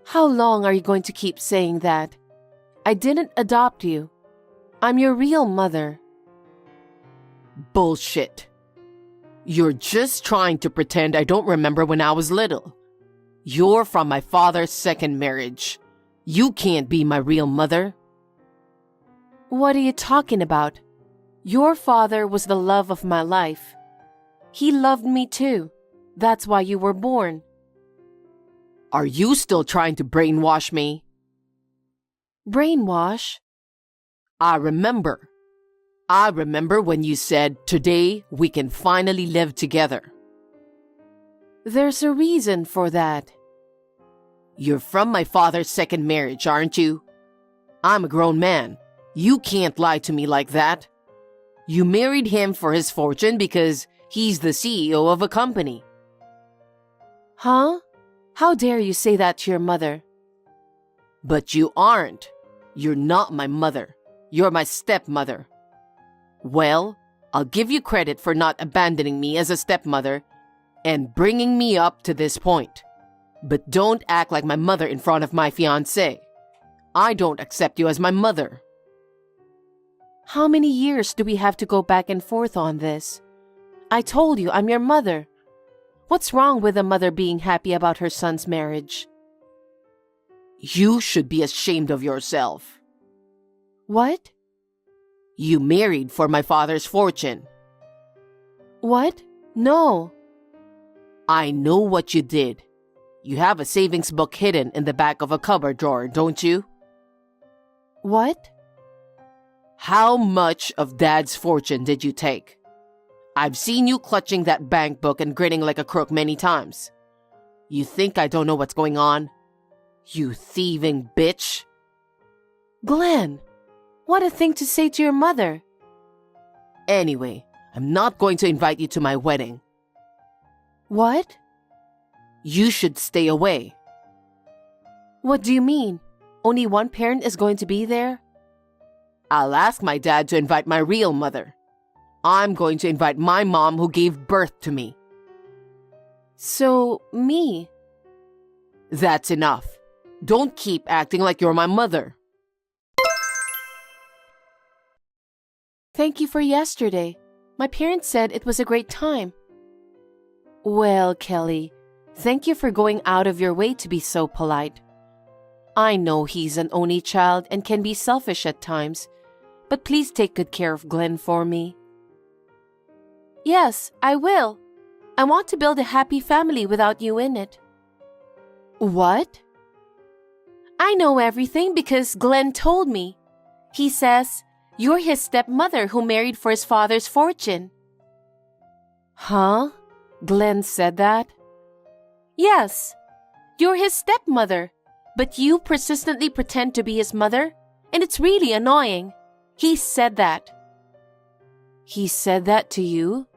S4: How long are you going to keep saying that? I didn't adopt you. I'm your real mother.
S3: Bullshit. You're just trying to pretend I don't remember when I was little. You're from my father's second marriage. You can't be my real mother.
S4: What are you talking about? Your father was the love of my life. He loved me too. That's why you were born.
S3: Are you still trying to brainwash me?
S4: Brainwash?
S3: I remember. I remember when you said, today we can finally live together.
S4: There's a reason for that.
S3: You're from my father's second marriage, aren't you? I'm a grown man. You can't lie to me like that. You married him for his fortune because he's the CEO of a company.
S4: Huh? How dare you say that to your mother?
S3: But you aren't. You're not my mother. You're my stepmother. Well, I'll give you credit for not abandoning me as a stepmother and bringing me up to this point. But don't act like my mother in front of my fiancé. I don't accept you as my mother.
S4: How many years do we have to go back and forth on this? I told you I'm your mother. What's wrong with a mother being happy about her son's marriage?
S3: You should be ashamed of yourself.
S2: What?
S3: You married for my father's fortune.
S2: What? No.
S3: I know what you did. You have a savings book hidden in the back of a cupboard drawer, don't you?
S2: What?
S3: How much of Dad's fortune did you take? I've seen you clutching that bank book and grinning like a crook many times. You think I don't know what's going on? You thieving bitch.
S2: Glenn, what a thing to say to your mother.
S3: Anyway, I'm not going to invite you to my wedding.
S2: What?
S3: You should stay away.
S2: What do you mean? Only one parent is going to be there?
S3: I'll ask my dad to invite my real mother. I'm going to invite my mom who gave birth to me.
S2: So, me?
S3: That's enough. Don't keep acting like you're my mother.
S2: Thank you for yesterday. My parents said it was a great time. Well, Kelly, thank you for going out of your way to be so polite. I know he's an only child and can be selfish at times, but please take good care of Glenn for me. Yes, I will. I want to build a happy family without you in it. What? I know everything because Glenn told me. He says, you're his stepmother who married for his father's fortune. Huh? Glenn said that? Yes. You're his stepmother, but you persistently pretend to be his mother, and it's really annoying. He said that. He said that to you?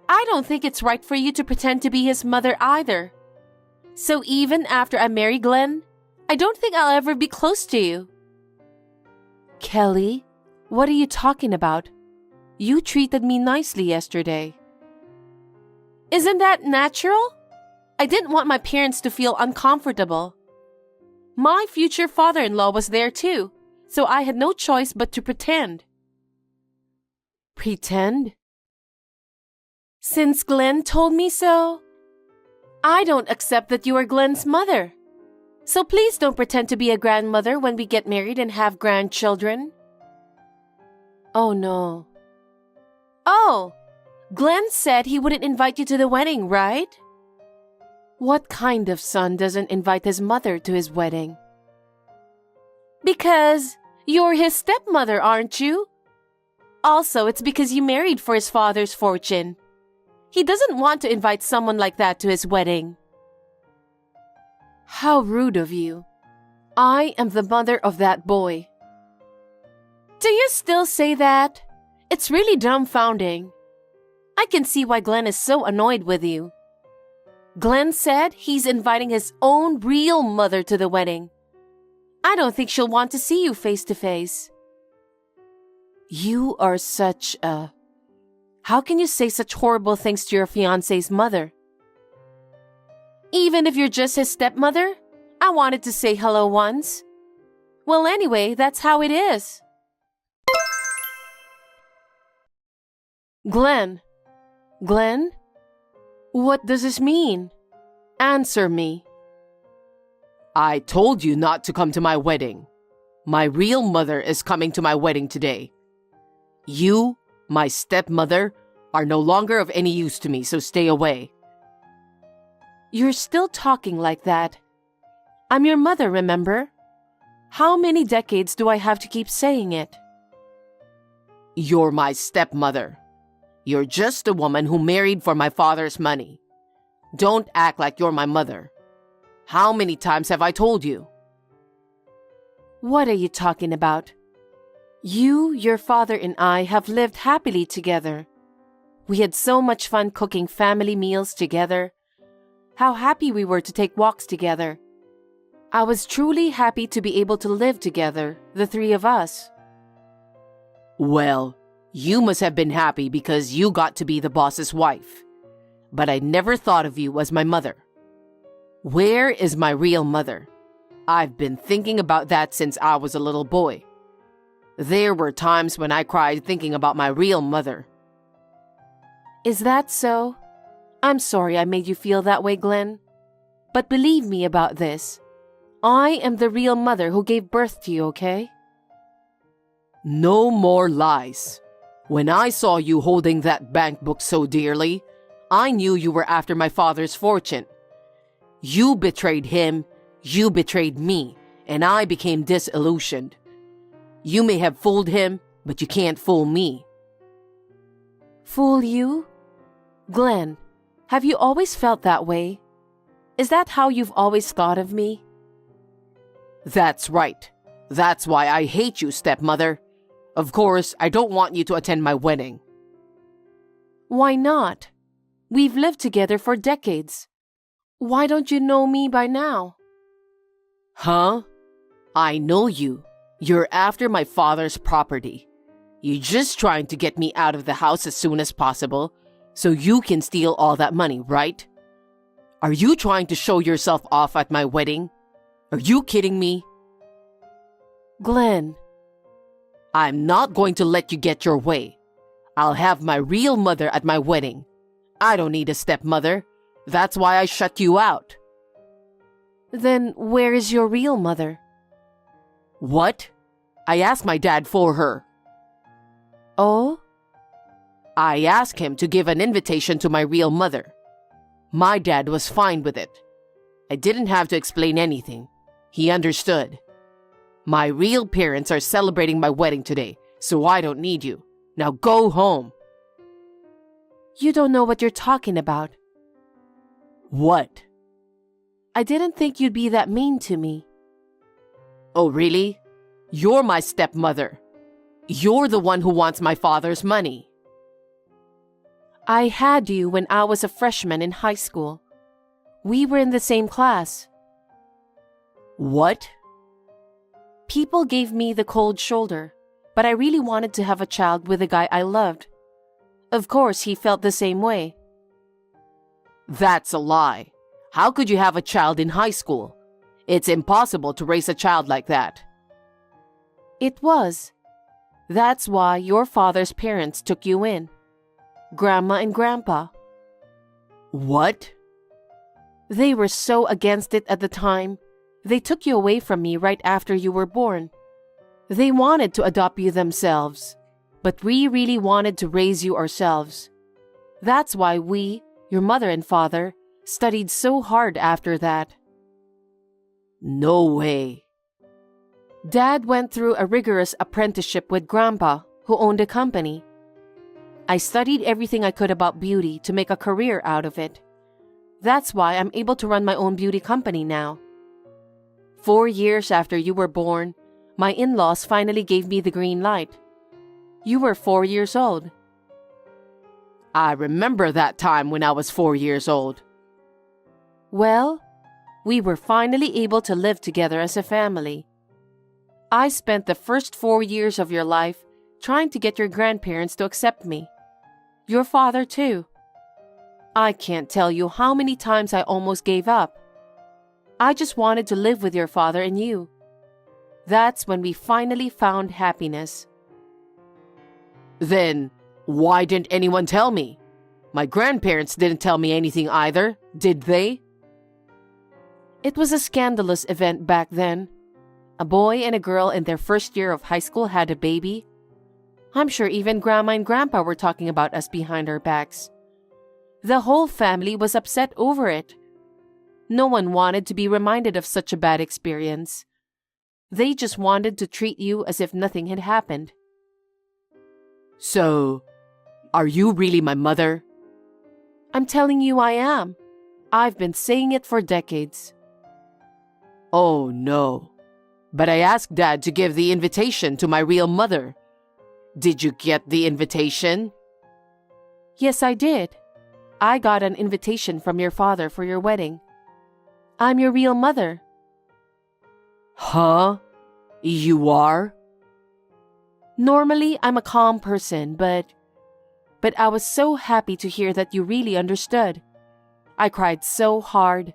S2: I don't think it's right for you to pretend to be his mother either. So even after I marry Glenn, I don't think I'll ever be close to you. Kelly, what are you talking about? You treated me nicely yesterday. Isn't that natural? I didn't want my parents to feel uncomfortable. My future father-in-law was there too, so I had no choice but to pretend. Pretend? Since Glenn told me so, I don't accept that you are Glenn's mother. So please don't pretend to be a grandmother when we get married and have grandchildren. Oh no. Oh, Glenn said he wouldn't invite you to the wedding, right? What kind of son doesn't invite his mother to his wedding? Because you're his stepmother, aren't you? Also, it's because you married for his father's fortune. He doesn't want to invite someone like that to his wedding. How rude of you. I am the mother of that boy. Do you still say that? It's really dumbfounding. I can see why Glenn is so annoyed with you. Glenn said he's inviting his own real mother to the wedding. I don't think she'll want to see you face to face. You are such a... How can you say such horrible things to your fiancé's mother? Even if you're just his stepmother, I wanted to say hello once. Well, anyway, that's how it is. Glenn? Glenn? What does this mean? Answer me.
S3: I told you not to come to my wedding. My real mother is coming to my wedding today. You, my stepmother, are no longer of any use to me, so stay away.
S2: You're still talking like that. I'm your mother, remember? How many decades do I have to keep saying it?
S3: You're my stepmother. You're just a woman who married for my father's money. Don't act like you're my mother. How many times have I told you?
S2: What are you talking about? You, your father, and I have lived happily together. We had so much fun cooking family meals together. How happy we were to take walks together. I was truly happy to be able to live together, the three of us.
S3: Well, you must have been happy because you got to be the boss's wife. But I never thought of you as my mother. Where is my real mother? I've been thinking about that since I was a little boy. There were times when I cried thinking about my real mother.
S2: Is that so? I'm sorry I made you feel that way, Glenn. But believe me about this. I am the real mother who gave birth to you, okay?
S3: No more lies. When I saw you holding that bank book so dearly, I knew you were after my father's fortune. You betrayed him, you betrayed me, and I became disillusioned. You may have fooled him, but you can't fool me.
S2: Fool you? Glenn, have you always felt that way? Is that how you've always thought of me?
S3: That's right. That's why I hate you, stepmother. Of course, I don't want you to attend my wedding.
S2: Why not? We've lived together for decades. Why don't you know me by now?
S3: Huh? I know you. You're after my father's property. You're just trying to get me out of the house as soon as possible so you can steal all that money, right? Are you trying to show yourself off at my wedding? Are you kidding me?
S2: Glenn.
S3: I'm not going to let you get your way. I'll have my real mother at my wedding. I don't need a stepmother. That's why I shut you out.
S2: Then where is your real mother?
S3: What? I asked my dad for her.
S2: Oh?
S3: I asked him to give an invitation to my real mother. My dad was fine with it. I didn't have to explain anything. He understood. My real parents are celebrating my wedding today, so I don't need you. Now go home.
S2: You don't know what you're talking about.
S3: What?
S2: I didn't think you'd be that mean to me.
S3: Oh, really? You're my stepmother. You're the one who wants my father's money.
S2: I had you when I was a freshman in high school. We were in the same class.
S3: What?
S2: People gave me the cold shoulder, but I really wanted to have a child with the guy I loved. Of course, he felt the same way.
S3: That's a lie. How could you have a child in high school? It's impossible to raise a child like that.
S2: It was. That's why your father's parents took you in. Grandma and Grandpa.
S3: What?
S2: They were so against it at the time. They took you away from me right after you were born. They wanted to adopt you themselves, but we really wanted to raise you ourselves. That's why we, your mother and father, studied so hard after that.
S3: No way.
S2: Dad went through a rigorous apprenticeship with Grandpa, who owned a company. I studied everything I could about beauty to make a career out of it. That's why I'm able to run my own beauty company now. 4 years after you were born, my in-laws finally gave me the green light. You were 4 years old.
S3: I remember that time when I was 4 years old.
S2: Well, we were finally able to live together as a family. I spent the first 4 years of your life trying to get your grandparents to accept me. Your father, too. I can't tell you how many times I almost gave up. I just wanted to live with your father and you. That's when we finally found happiness.
S3: Then, why didn't anyone tell me? My grandparents didn't tell me anything either, did they?
S2: It was a scandalous event back then. A boy and a girl in their first year of high school had a baby. I'm sure even Grandma and Grandpa were talking about us behind our backs. The whole family was upset over it. No one wanted to be reminded of such a bad experience. They just wanted to treat you as if nothing had happened.
S3: So, are you really my mother?
S2: I'm telling you I am. I've been saying it for decades.
S3: Oh no. But I asked Dad to give the invitation to my real mother. Did you get the invitation?
S2: Yes, I did. I got an invitation from your father for your wedding. I'm your real mother.
S3: Huh? You are?
S2: Normally, I'm a calm person, but I was so happy to hear that you really understood. I cried so hard.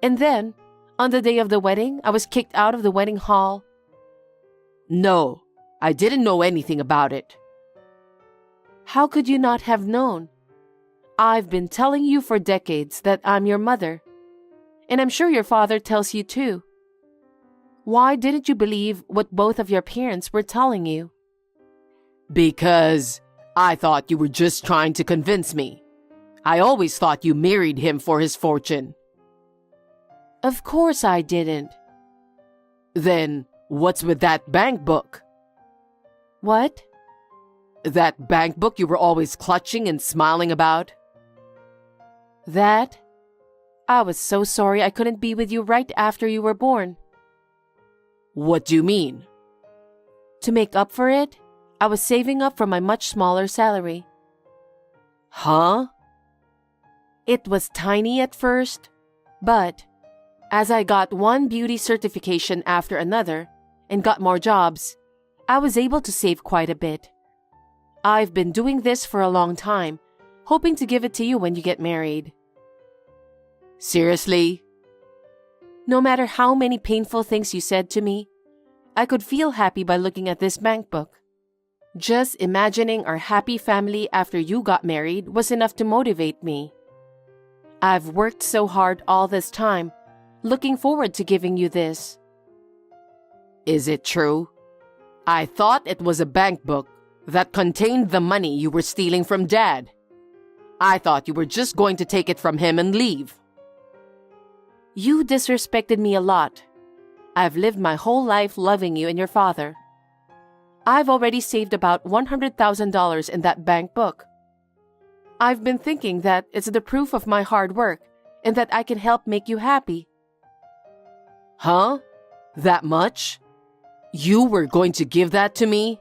S2: And then, on the day of the wedding, I was kicked out of the wedding hall.
S3: No, I didn't know anything about it.
S2: How could you not have known? I've been telling you for decades that I'm your mother. And I'm sure your father tells you too. Why didn't you believe what both of your parents were telling you?
S3: Because I thought you were just trying to convince me. I always thought you married him for his fortune.
S4: Of course I didn't.
S3: Then what's with that bank book?
S4: What?
S3: That bank book you were always clutching and smiling about?
S4: That? I was so sorry I couldn't be with you right after you were born.
S3: What do you mean?
S4: To make up for it, I was saving up for my much smaller salary.
S3: Huh?
S4: It was tiny at first, but as I got one beauty certification after another and got more jobs, I was able to save quite a bit. I've been doing this for a long time, hoping to give it to you when you get married.
S3: Seriously?
S4: No matter how many painful things you said to me, I could feel happy by looking at this bank book. Just imagining our happy family after you got married was enough to motivate me. I've worked so hard all this time, looking forward to giving you this.
S3: Is it true? I thought it was a bank book that contained the money you were stealing from Dad. I thought you were just going to take it from him and leave.
S4: You disrespected me a lot. I've lived my whole life loving you and your father. I've already saved about $100,000 in that bank book. I've been thinking that it's the proof of my hard work and that I can help make you happy.
S3: Huh? That much? You were going to give that to me?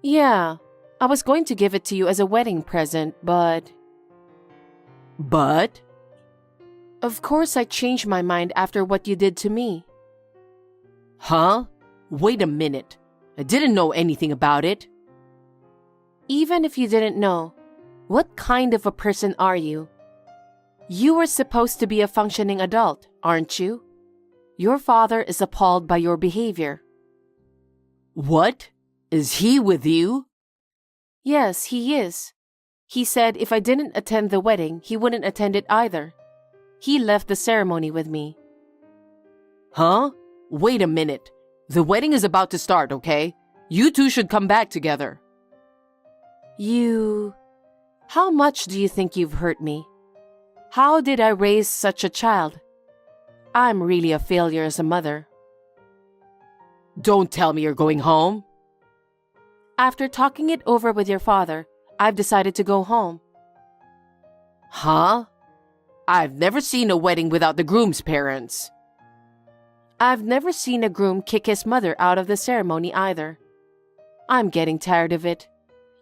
S4: Yeah, I was going to give it to you as a wedding present, but...
S3: But?
S4: Of course I changed my mind after what you did to me.
S3: Huh? Wait a minute. I didn't know anything about it.
S4: Even if you didn't know, what kind of a person are you? You were supposed to be a functioning adult, aren't you? Your father is appalled by your behavior.
S3: What? Is he with you?
S4: Yes, he is. He said if I didn't attend the wedding, he wouldn't attend it either. He left the ceremony with me.
S3: Huh? Wait a minute. The wedding is about to start, okay? You two should come back together.
S4: How much do you think you've hurt me? How did I raise such a child? I'm really a failure as a mother.
S3: Don't tell me you're going home.
S4: After talking it over with your father, I've decided to go home.
S3: Huh? I've never seen a wedding without the groom's parents.
S4: I've never seen a groom kick his mother out of the ceremony either. I'm getting tired of it.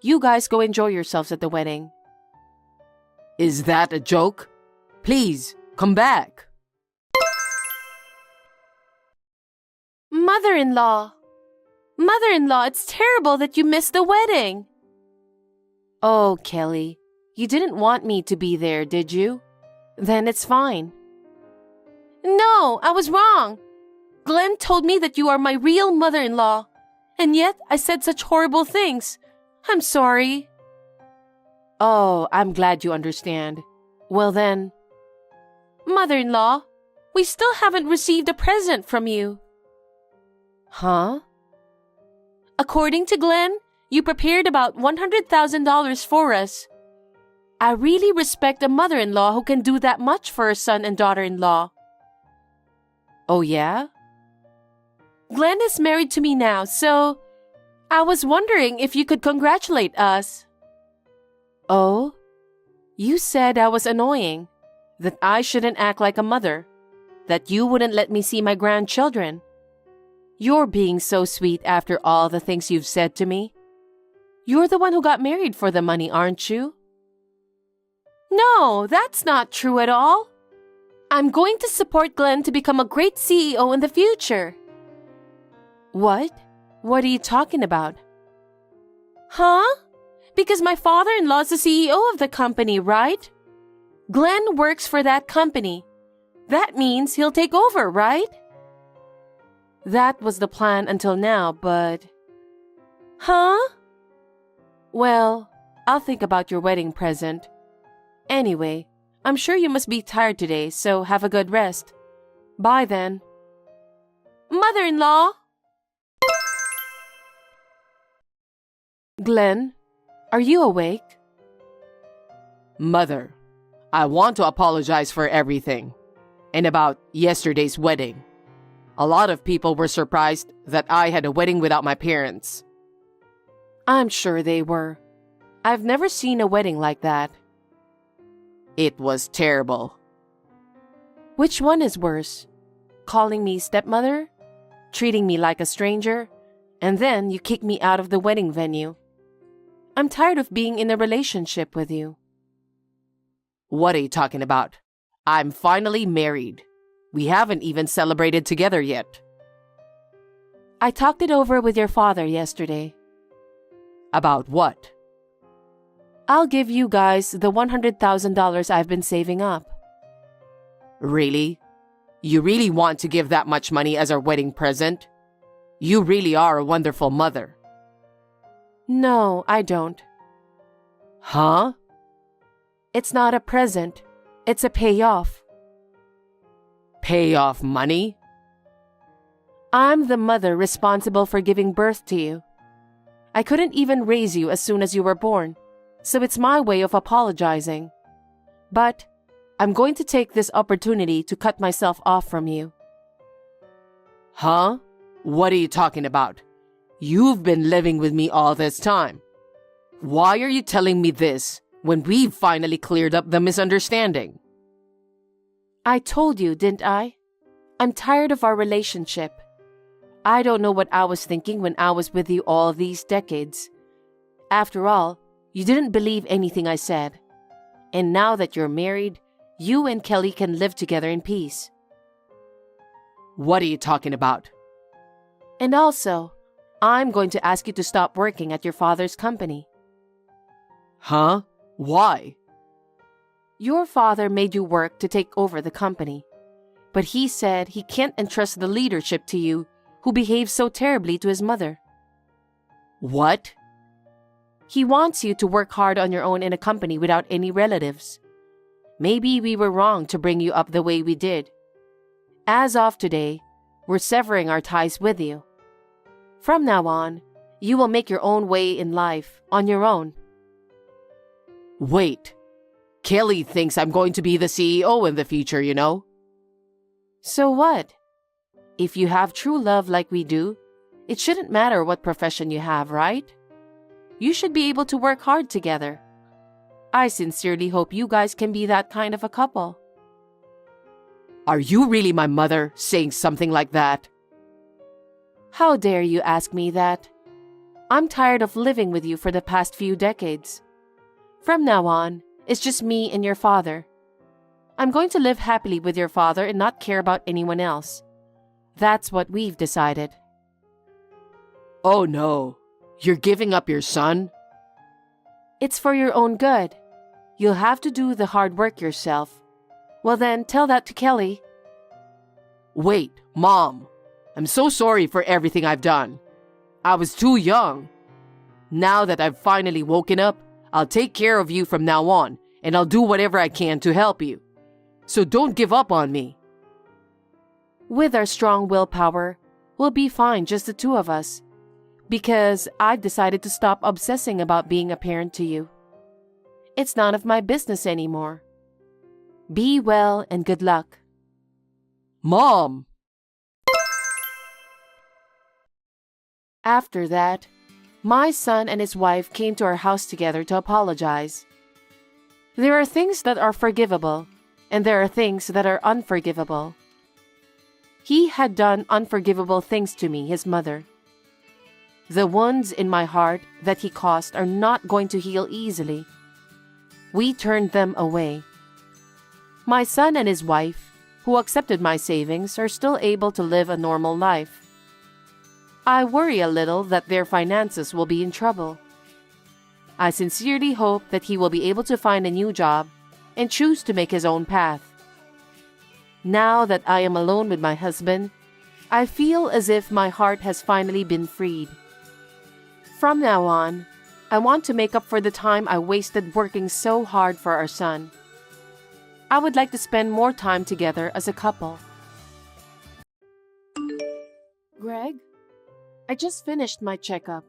S4: You guys go enjoy yourselves at the wedding.
S3: Is that a joke? Please, come back.
S4: Mother-in-law! Mother-in-law, it's terrible that you missed the wedding. Oh, Kelly, you didn't want me to be there, did you? Then it's fine. No, I was wrong. Glenn told me that you are my real mother-in-law, and yet I said such horrible things. I'm sorry. Oh, I'm glad you understand. Well then, Mother-in-law, we still haven't received a present from you. Huh? According to Glenn, you prepared about $100,000 for us. I really respect a mother-in-law who can do that much for her son and daughter-in-law. Oh yeah? Glenn is married to me now, so I was wondering if you could congratulate us. Oh? You said I was annoying, that I shouldn't act like a mother, that you wouldn't let me see my grandchildren. You're being so sweet after all the things you've said to me. You're the one who got married for the money, aren't you? No, that's not true at all. I'm going to support Glenn to become a great CEO in the future. What? What are you talking about? Huh? Because my father-in-law is the CEO of the company, right? Glenn works for that company. That means he'll take over, right? That was the plan until now, but... Huh? Well, I'll think about your wedding present. Anyway, I'm sure you must be tired today, so have a good rest. Bye then. Mother-in-law! Glenn, are you awake?
S3: Mother, I want to apologize for everything. And about yesterday's wedding. A lot of people were surprised that I had a wedding without my parents.
S4: I'm sure they were. I've never seen a wedding like that.
S3: It was terrible.
S4: Which one is worse? Calling me stepmother? Treating me like a stranger? And then you kick me out of the wedding venue. I'm tired of being in a relationship with you.
S3: What are you talking about? I'm finally married. We haven't even celebrated together yet.
S4: I talked it over with your father yesterday.
S3: About what?
S4: I'll give you guys the $100,000 I've been saving up.
S3: Really? You really want to give that much money as our wedding present? You really are a wonderful mother.
S4: No, I don't.
S3: Huh?
S4: It's not a present. It's a payoff.
S3: Payoff money?
S4: I'm the mother responsible for giving birth to you. I couldn't even raise you as soon as you were born, so it's my way of apologizing. But I'm going to take this opportunity to cut myself off from you.
S3: Huh? What are you talking about? You've been living with me all this time. Why are you telling me this when we've finally cleared up the misunderstanding?
S4: I told you, didn't I? I'm tired of our relationship. I don't know what I was thinking when I was with you all these decades. After all, you didn't believe anything I said. And now that you're married, you and Kelly can live together in peace.
S3: What are you talking about?
S4: And also, I'm going to ask you to stop working at your father's company.
S3: Huh? Why?
S4: Your father made you work to take over the company, but he said he can't entrust the leadership to you who behaves so terribly to his mother.
S3: What?
S4: He wants you to work hard on your own in a company without any relatives. Maybe we were wrong to bring you up the way we did. As of today, we're severing our ties with you. From now on, you will make your own way in life on your own.
S3: Wait. Kelly thinks I'm going to be the CEO in the future, you know?
S4: So what? If you have true love like we do, it shouldn't matter what profession you have, right? You should be able to work hard together. I sincerely hope you guys can be that kind of a couple.
S3: Are you really my mother saying something like that?
S4: How dare you ask me that? I'm tired of living with you for the past few decades. From now on, it's just me and your father. I'm going to live happily with your father and not care about anyone else. That's what we've decided.
S3: Oh no, you're giving up your son?
S4: It's for your own good. You'll have to do the hard work yourself. Well then, tell that to Kelly.
S3: Wait, Mom. I'm so sorry for everything I've done. I was too young. Now that I've finally woken up, I'll take care of you from now on, and I'll do whatever I can to help you. So don't give up on me.
S4: With our strong willpower, we'll be fine, just the two of us. Because I've decided to stop obsessing about being a parent to you. It's none of my business anymore. Be well and good luck.
S3: Mom!
S4: After that, my son and his wife came to our house together to apologize. There are things that are forgivable, and there are things that are unforgivable. He had done unforgivable things to me, his mother. The wounds in my heart that he caused are not going to heal easily. We turned them away. My son and his wife, who accepted my savings, are still able to live a normal life. I worry a little that their finances will be in trouble. I sincerely hope that he will be able to find a new job and choose to make his own path. Now that I am alone with my husband, I feel as if my heart has finally been freed. From now on, I want to make up for the time I wasted working so hard for our son. I would like to spend more time together as a couple. Greg, I just finished my checkup.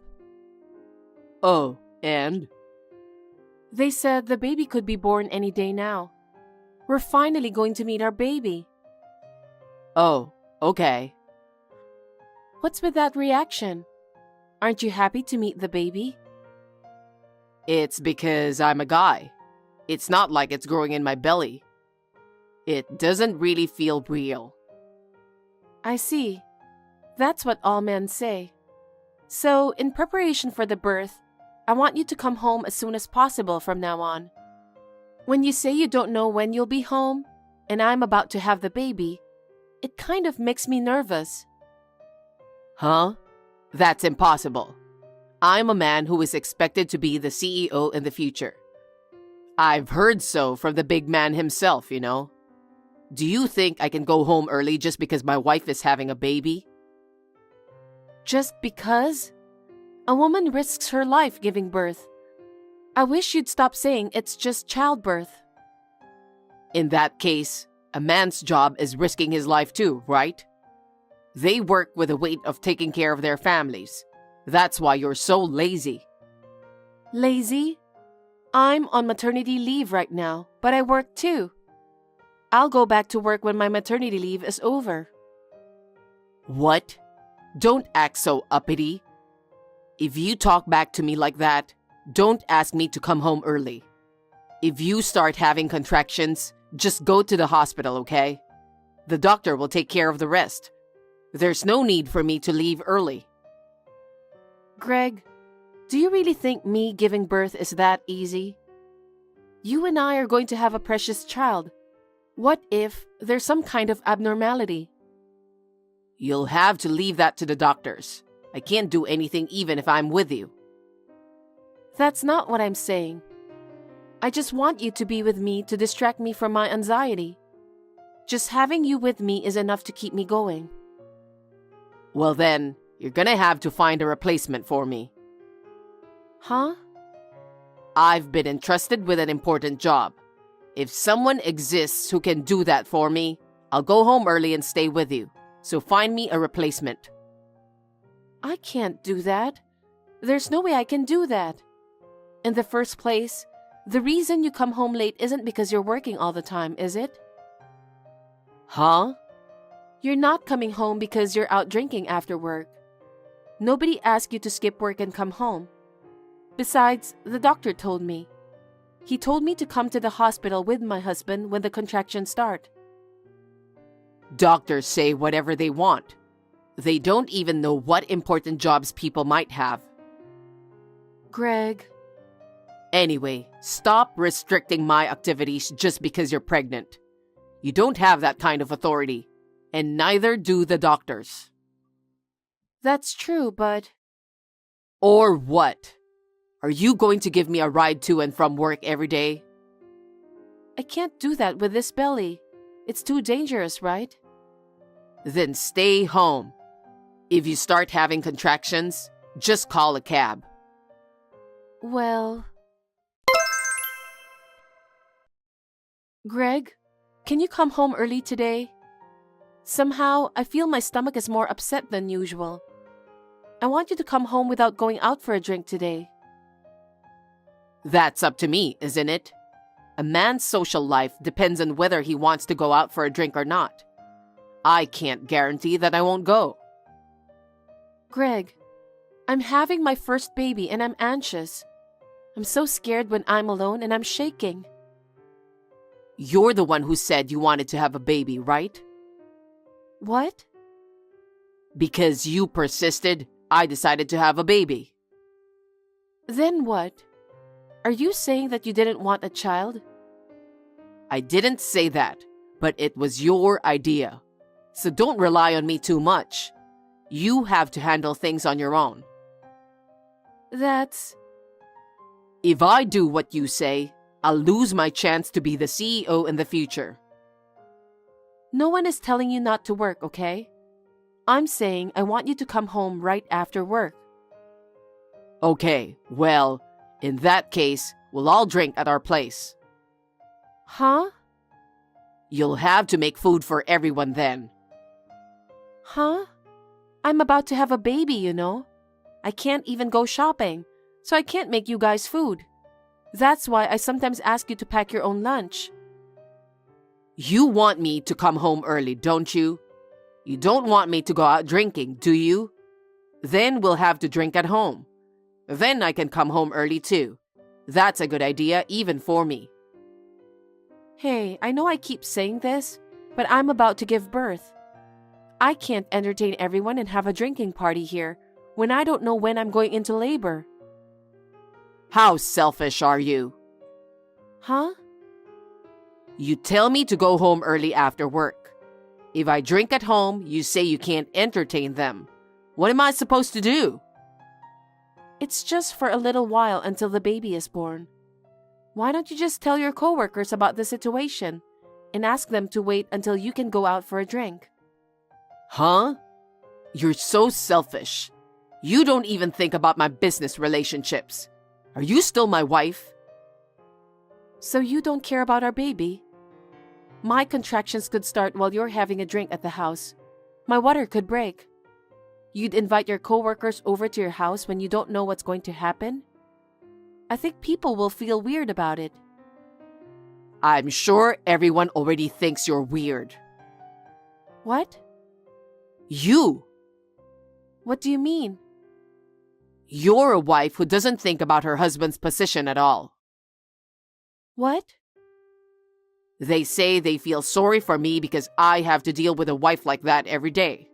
S3: Oh, and?
S4: They said the baby could be born any day now. We're finally going to meet our baby.
S3: Oh, okay.
S4: What's with that reaction? Aren't you happy to meet the baby?
S3: It's because I'm a guy. It's not like it's growing in my belly. It doesn't really feel real.
S4: I see. That's what all men say. So, in preparation for the birth, I want you to come home as soon as possible from now on. When you say you don't know when you'll be home, and I'm about to have the baby, it kind of makes me nervous.
S3: Huh? That's impossible. I'm a man who is expected to be the CEO in the future. I've heard so from the big man himself, you know. Do you think I can go home early just because my wife is having a baby?
S4: Just because? A woman risks her life giving birth. I wish you'd stop saying it's just childbirth.
S3: In that case, a man's job is risking his life too, right? They work with the weight of taking care of their families. That's why you're so lazy.
S4: Lazy? I'm on maternity leave right now, but I work too. I'll go back to work when my maternity leave is over.
S3: What? Don't act so uppity. If you talk back to me like that, don't ask me to come home early. If you start having contractions, just go to the hospital, okay? The doctor will take care of the rest. There's no need for me to leave early.
S4: Greg, do you really think me giving birth is that easy? You and I are going to have a precious child. What if there's some kind of abnormality?
S3: You'll have to leave that to the doctors. I can't do anything even if I'm with you.
S4: That's not what I'm saying. I just want you to be with me to distract me from my anxiety. Just having you with me is enough to keep me going.
S3: Well then, you're gonna have to find a replacement for me.
S4: Huh?
S3: I've been entrusted with an important job. If someone exists who can do that for me, I'll go home early and stay with you. So find me a replacement.
S4: I can't do that. There's no way I can do that. In the first place, the reason you come home late isn't because you're working all the time, is it?
S3: Huh?
S4: You're not coming home because you're out drinking after work. Nobody asked you to skip work and come home. Besides, the doctor told me. He told me to come to the hospital with my husband when the contractions start.
S3: Doctors say whatever they want. They don't even know what important jobs people might have.
S4: Greg.
S3: Anyway, stop restricting my activities just because you're pregnant. You don't have that kind of authority, and neither do the doctors.
S4: That's true, but...
S3: Or what? Are you going to give me a ride to and from work every day?
S4: I can't do that with this belly. It's too dangerous, right?
S3: Then stay home. If you start having contractions, just call a cab.
S4: Well... Greg, can you come home early today? Somehow, I feel my stomach is more upset than usual. I want you to come home without going out for a drink today.
S3: That's up to me, isn't it? A man's social life depends on whether he wants to go out for a drink or not. I can't guarantee that I won't go.
S4: Greg, I'm having my first baby and I'm anxious. I'm so scared when I'm alone and I'm shaking.
S3: You're the one who said you wanted to have a baby, right?
S4: What?
S3: Because you persisted, I decided to have a baby.
S4: Then what? Are you saying that you didn't want a child?
S3: I didn't say that, but it was your idea. So don't rely on me too much. You have to handle things on your own.
S4: That's...
S3: If I do what you say, I'll lose my chance to be the CEO in the future.
S4: No one is telling you not to work, okay? I'm saying I want you to come home right after work.
S3: Okay, well, in that case, we'll all drink at our place.
S4: Huh?
S3: You'll have to make food for everyone then.
S4: Huh? I'm about to have a baby, you know. I can't even go shopping, so I can't make you guys food. That's why I sometimes ask you to pack your own lunch.
S3: You want me to come home early, don't you? You don't want me to go out drinking, do you? Then we'll have to drink at home. Then I can come home early too. That's a good idea, even for me.
S4: Hey, I know I keep saying this, but I'm about to give birth. I can't entertain everyone and have a drinking party here when I don't know when I'm going into labor.
S3: How selfish are you?
S4: Huh?
S3: You tell me to go home early after work. If I drink at home, you say you can't entertain them. What am I supposed to do?
S4: It's just for a little while until the baby is born. Why don't you just tell your coworkers about the situation and ask them to wait until you can go out for a drink?
S3: Huh? You're so selfish. You don't even think about my business relationships. Are you still my wife?
S4: So you don't care about our baby? My contractions could start while you're having a drink at the house. My water could break. You'd invite your coworkers over to your house when you don't know what's going to happen? I think people will feel weird about it.
S3: I'm sure everyone already thinks you're weird.
S4: What?
S3: You!
S4: What do you mean?
S3: You're a wife who doesn't think about her husband's position at all.
S4: What?
S3: They say they feel sorry for me because I have to deal with a wife like that every day.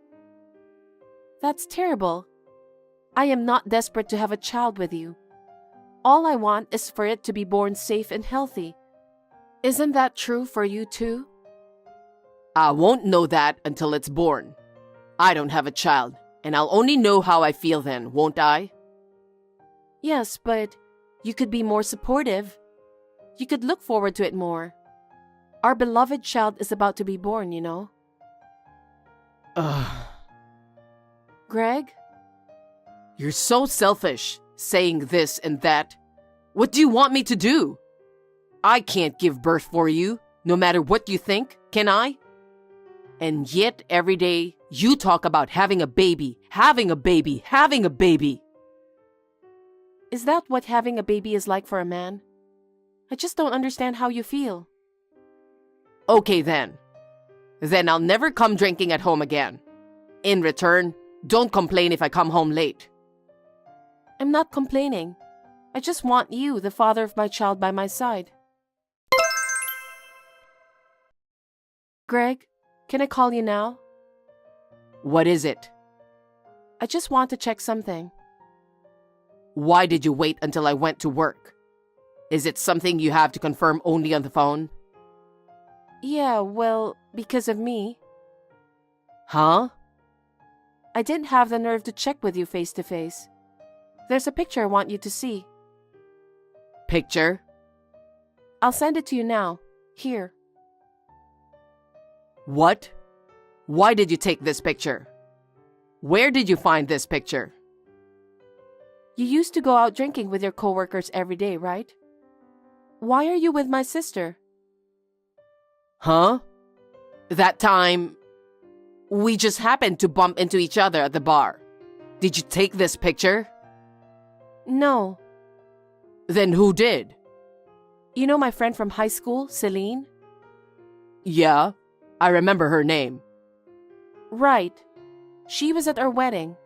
S4: That's terrible. I am not desperate to have a child with you. All I want is for it to be born safe and healthy. Isn't that true for you too?
S3: I won't know that until it's born. I don't have a child, and I'll only know how I feel then, won't I?
S4: Yes, but you could be more supportive. You could look forward to it more. Our beloved child is about to be born, you know.
S3: Ugh.
S4: Greg?
S3: You're so selfish, saying this and that. What do you want me to do? I can't give birth for you, no matter what you think, can I? And yet, every day, you talk about having a baby, having a baby, having a baby.
S4: Is that what having a baby is like for a man? I just don't understand how you feel.
S3: Okay then. Then I'll never come drinking at home again. In return, don't complain if I come home late.
S4: I'm not complaining. I just want you, the father of my child, by my side. Greg, can I call you now?
S3: What is it?
S4: I just want to check something.
S3: Why did you wait until I went to work? Is it something you have to confirm only on the phone?
S4: Yeah, well, because of me.
S3: Huh?
S4: I didn't have the nerve to check with you face to face. There's a picture I want you to see.
S3: Picture?
S4: I'll send it to you now. Here.
S3: What? Why did you take this picture? Where did you find this picture?
S4: You used to go out drinking with your coworkers every day, right? Why are you with my sister?
S3: Huh? That time, we just happened to bump into each other at the bar. Did you take this picture?
S4: No.
S3: Then who did?
S4: You know my friend from high school, Celine?
S3: Yeah, I remember her name.
S4: Right. She was at our wedding.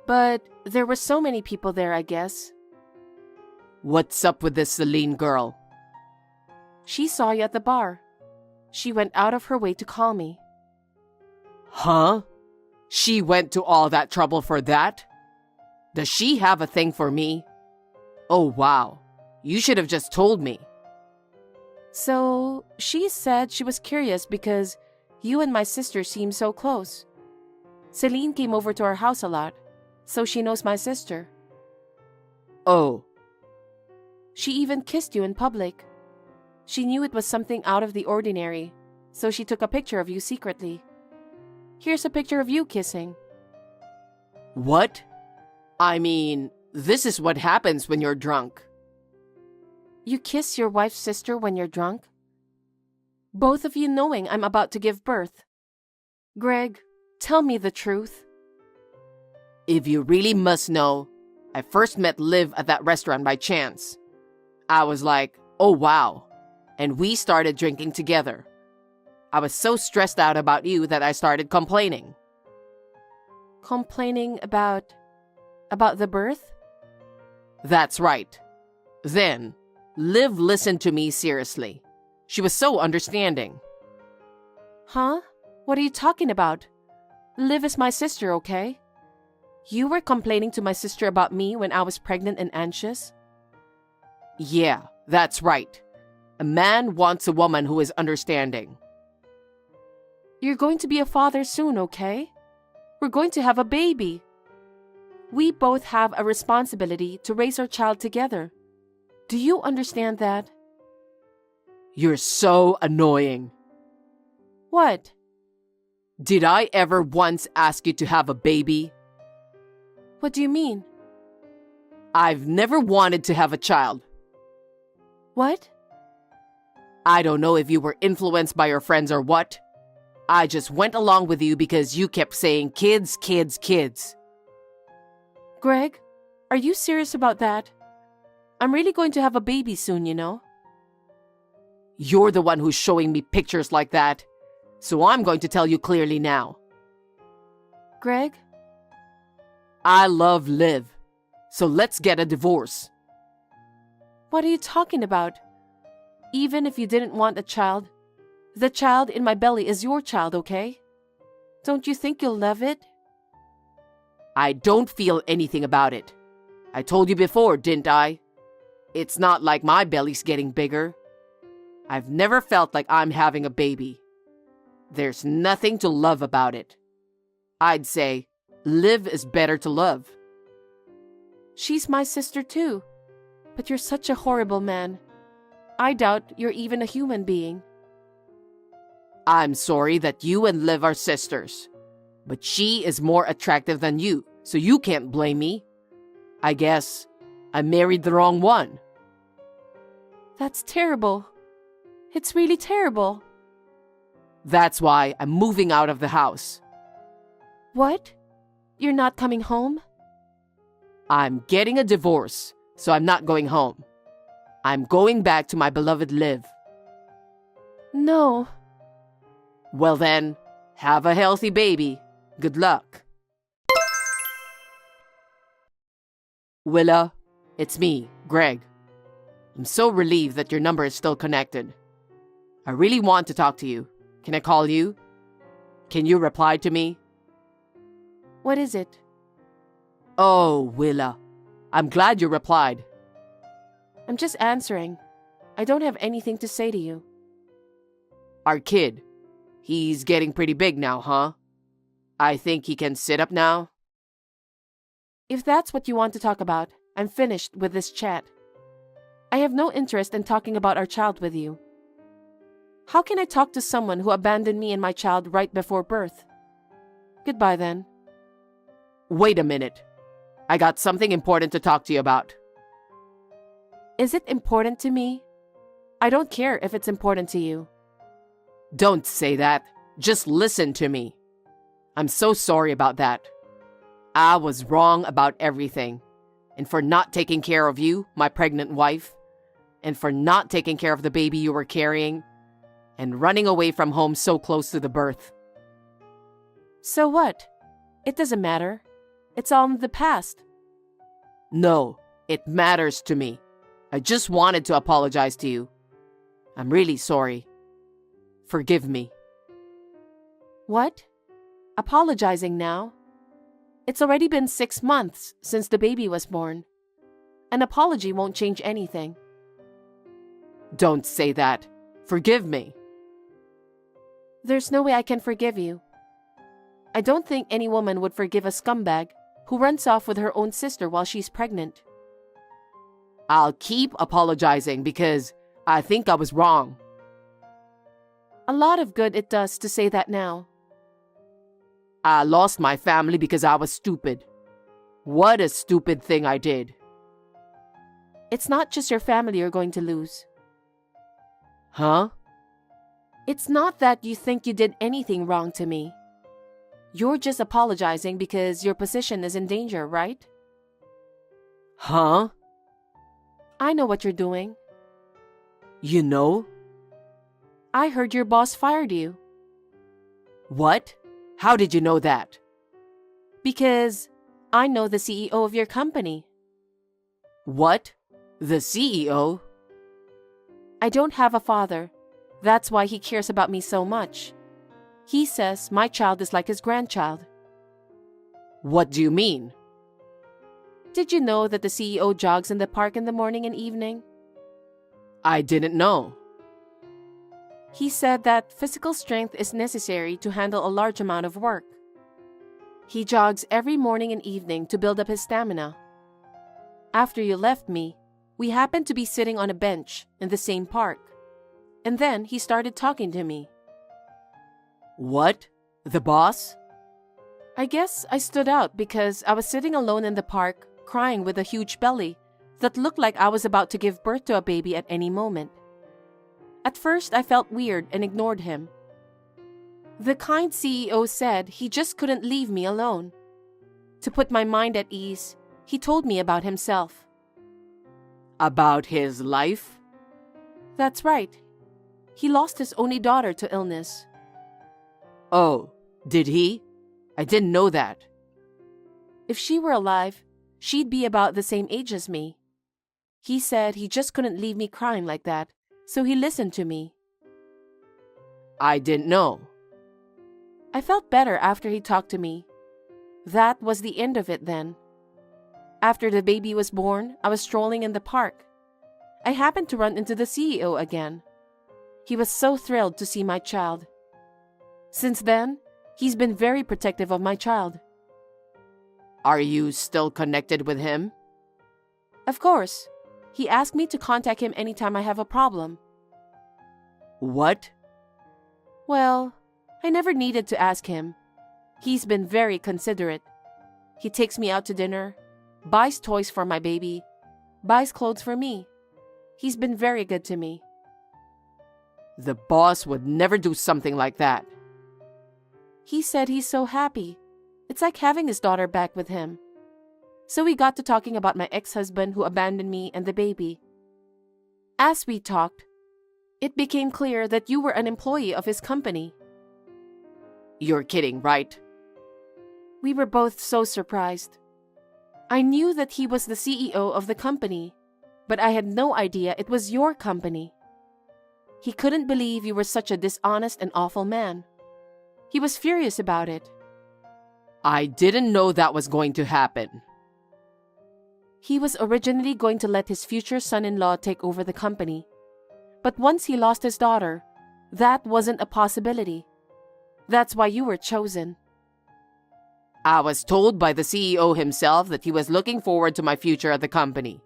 S4: But there were so many people there, I guess.
S3: What's up with this Celine girl?
S4: She saw you at the bar. She went out of her way to call me.
S3: Huh? She went to all that trouble for that? Does she have a thing for me? Oh, wow. You should have just told me.
S4: So, she said she was curious because you and my sister seem so close. Celine came over to our house a lot, so she knows my sister.
S3: Oh.
S4: She even kissed you in public. She knew it was something out of the ordinary, so she took a picture of you secretly. Here's a picture of you kissing.
S3: What? I mean, this is what happens when you're drunk.
S4: You kiss your wife's sister when you're drunk? Both of you knowing I'm about to give birth. Greg, tell me the truth.
S3: If you really must know, I first met Liv at that restaurant by chance. I was like, oh wow. And we started drinking together. I was so stressed out about you that I started complaining.
S2: Complaining about the birth?
S3: That's right. Then, Liv listened to me seriously. She was so understanding.
S2: Huh? What are you talking about? Liv is my sister, okay? You were complaining to my sister about me when I was pregnant and anxious?
S3: Yeah, that's right. A man wants a woman who is understanding.
S2: You're going to be a father soon, okay? We're going to have a baby. We both have a responsibility to raise our child together. Do you understand that?
S3: You're so annoying.
S2: What?
S3: Did I ever once ask you to have a baby?
S2: What do you mean?
S3: I've never wanted to have a child.
S2: What?
S3: I don't know if you were influenced by your friends or what. I just went along with you because you kept saying kids, kids, kids.
S2: Greg, are you serious about that? I'm really going to have a baby soon, you know?
S3: You're the one who's showing me pictures like that. So I'm going to tell you clearly now.
S2: Greg?
S3: I love Liv. So let's get a divorce.
S2: What are you talking about? Even if you didn't want a child, the child in my belly is your child, okay? Don't you think you'll love it?
S3: I don't feel anything about it. I told you before, didn't I? It's not like my belly's getting bigger. I've never felt like I'm having a baby. There's nothing to love about it. I'd say, Liv is better to love.
S2: She's my sister too. But you're such a horrible man. I doubt you're even a human being.
S3: I'm sorry that you and Liv are sisters. But she is more attractive than you, so you can't blame me. I guess I married the wrong one.
S2: That's terrible. It's really terrible.
S3: That's why I'm moving out of the house.
S2: What? You're not coming home?
S3: I'm getting a divorce, so I'm not going home. I'm going back to my beloved Liv.
S2: No.
S3: Well then, have a healthy baby. Good luck. Willa, it's me, Greg. I'm so relieved that your number is still connected. I really want to talk to you. Can I call you? Can you reply to me?
S2: What is it?
S3: Oh, Willa. I'm glad you replied.
S2: I'm just answering. I don't have anything to say to you.
S3: Our kid. He's getting pretty big now, huh? I think he can sit up now.
S2: If that's what you want to talk about, I'm finished with this chat. I have no interest in talking about our child with you. How can I talk to someone who abandoned me and my child right before birth? Goodbye then.
S3: Wait a minute. I got something important to talk to you about.
S2: Is it important to me? I don't care if it's important to you.
S3: Don't say that. Just listen to me. I'm so sorry about that. I was wrong about everything. And for not taking care of you, my pregnant wife. And for not taking care of the baby you were carrying. And running away from home so close to the birth.
S2: So what? It doesn't matter. It's all in the past.
S3: No, it matters to me. I just wanted to apologize to you. I'm really sorry. Forgive me.
S2: What? Apologizing now? It's already been 6 months since the baby was born. An apology won't change anything.
S3: Don't say that. Forgive me.
S2: There's no way I can forgive you. I don't think any woman would forgive a scumbag who runs off with her own sister while she's pregnant.
S3: I'll keep apologizing because I think I was wrong.
S2: A lot of good it does to say that now.
S3: I lost my family because I was stupid. What a stupid thing I did.
S2: It's not just your family you're going to lose.
S3: Huh?
S2: It's not that you think you did anything wrong to me. You're just apologizing because your position is in danger, right?
S3: Huh?
S4: I know what you're doing.
S3: You know?
S4: I heard your boss fired you.
S3: What? How did you know that?
S4: Because I know the CEO of your company.
S3: What? The CEO?
S4: I don't have a father. That's why he cares about me so much. He says my child is like his grandchild.
S3: What do you mean?
S4: Did you know that the CEO jogs in the park in the morning and evening?
S3: I didn't know.
S4: He said that physical strength is necessary to handle a large amount of work. He jogs every morning and evening to build up his stamina. After you left me, we happened to be sitting on a bench in the same park. And then he started talking to me.
S3: What? The boss?
S4: I guess I stood out because I was sitting alone in the park, crying with a huge belly that looked like I was about to give birth to a baby at any moment. At first, I felt weird and ignored him. The kind CEO said he just couldn't leave me alone. To put my mind at ease, he told me about himself.
S3: About his life?
S4: That's right. He lost his only daughter to illness.
S3: Oh, did he? I didn't know that.
S4: If she were alive, she'd be about the same age as me. He said he just couldn't leave me crying like that, so he listened to me.
S3: I didn't know.
S4: I felt better after he talked to me. That was the end of it then. After the baby was born, I was strolling in the park. I happened to run into the CEO again. He was so thrilled to see my child. Since then, he's been very protective of my child.
S3: Are you still connected with him?
S4: Of course. He asked me to contact him anytime I have a problem.
S3: What?
S4: Well, I never needed to ask him. He's been very considerate. He takes me out to dinner, buys toys for my baby, buys clothes for me. He's been very good to me.
S3: The boss would never do something like that.
S4: He said he's so happy. It's like having his daughter back with him. So we got to talking about my ex-husband who abandoned me and the baby. As we talked, it became clear that you were an employee of his company.
S3: You're kidding, right?
S4: We were both so surprised. I knew that he was the CEO of the company, but I had no idea it was your company. He couldn't believe you were such a dishonest and awful man. He was furious about it.
S3: I didn't know that was going to happen.
S4: He was originally going to let his future son-in-law take over the company. But once he lost his daughter, that wasn't a possibility. That's why you were chosen.
S3: I was told by the CEO himself that he was looking forward to my future at the company.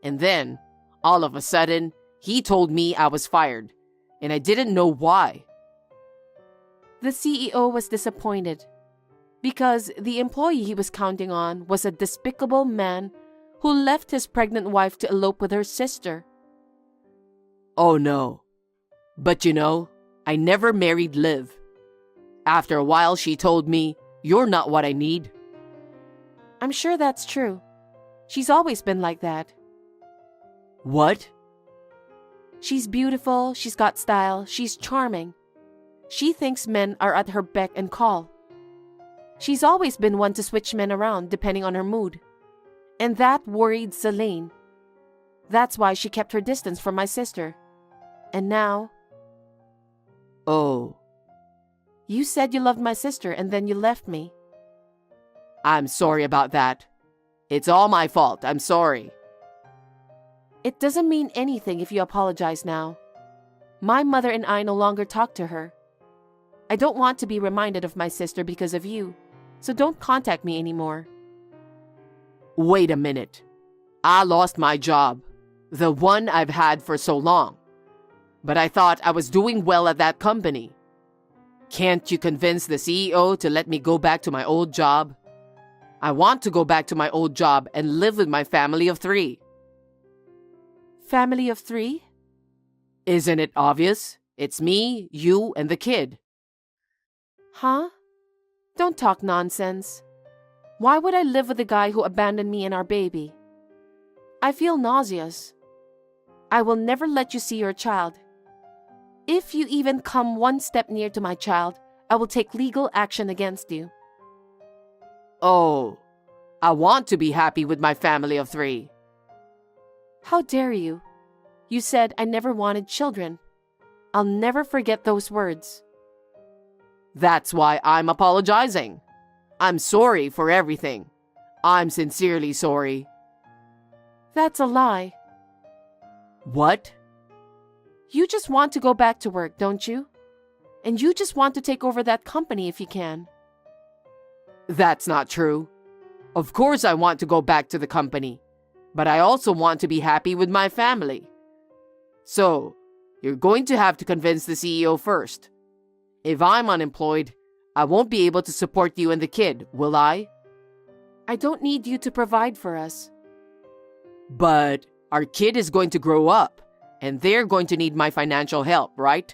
S3: And then, all of a sudden, he told me I was fired, and I didn't know why.
S4: The CEO was disappointed because the employee he was counting on was a despicable man who left his pregnant wife to elope with her sister.
S3: Oh no. But you know, I never married Liv. After a while, she told me, "You're not what I need."
S4: I'm sure that's true. She's always been like that.
S3: What?
S4: She's beautiful, she's got style, she's charming. She thinks men are at her beck and call. She's always been one to switch men around depending on her mood. And that worried Selene. That's why she kept her distance from my sister. And now...
S3: Oh.
S4: You said you loved my sister and then you left me.
S3: I'm sorry about that. It's all my fault. I'm sorry.
S4: It doesn't mean anything if you apologize now. My mother and I no longer talk to her. I don't want to be reminded of my sister because of you, so don't contact me anymore.
S3: Wait a minute. I lost my job, the one I've had for so long. But I thought I was doing well at that company. Can't you convince the CEO to let me go back to my old job? I want to go back to my old job and live with my family of 3.
S4: Family of 3?
S3: Isn't it obvious? It's me, you, and the kid.
S4: Huh? Don't talk nonsense. Why would I live with the guy who abandoned me and our baby?
S2: I feel nauseous. I will never let you see your child. If you even come one step near to my child, I will take legal action against you.
S3: Oh, I want to be happy with my family of 3.
S2: How dare you? You said I never wanted children. I'll never forget those words.
S3: That's why I'm apologizing. I'm sorry for everything. I'm sincerely sorry.
S2: That's a lie.
S3: What?
S2: You just want to go back to work, don't you? And you just want to take over that company if you can.
S3: That's not true. Of course I want to go back to the company, but I also want to be happy with my family. So, you're going to have to convince the CEO first. If I'm unemployed, I won't be able to support you and the kid, will I?
S2: I don't need you to provide for us.
S3: But our kid is going to grow up, and they're going to need my financial help, right?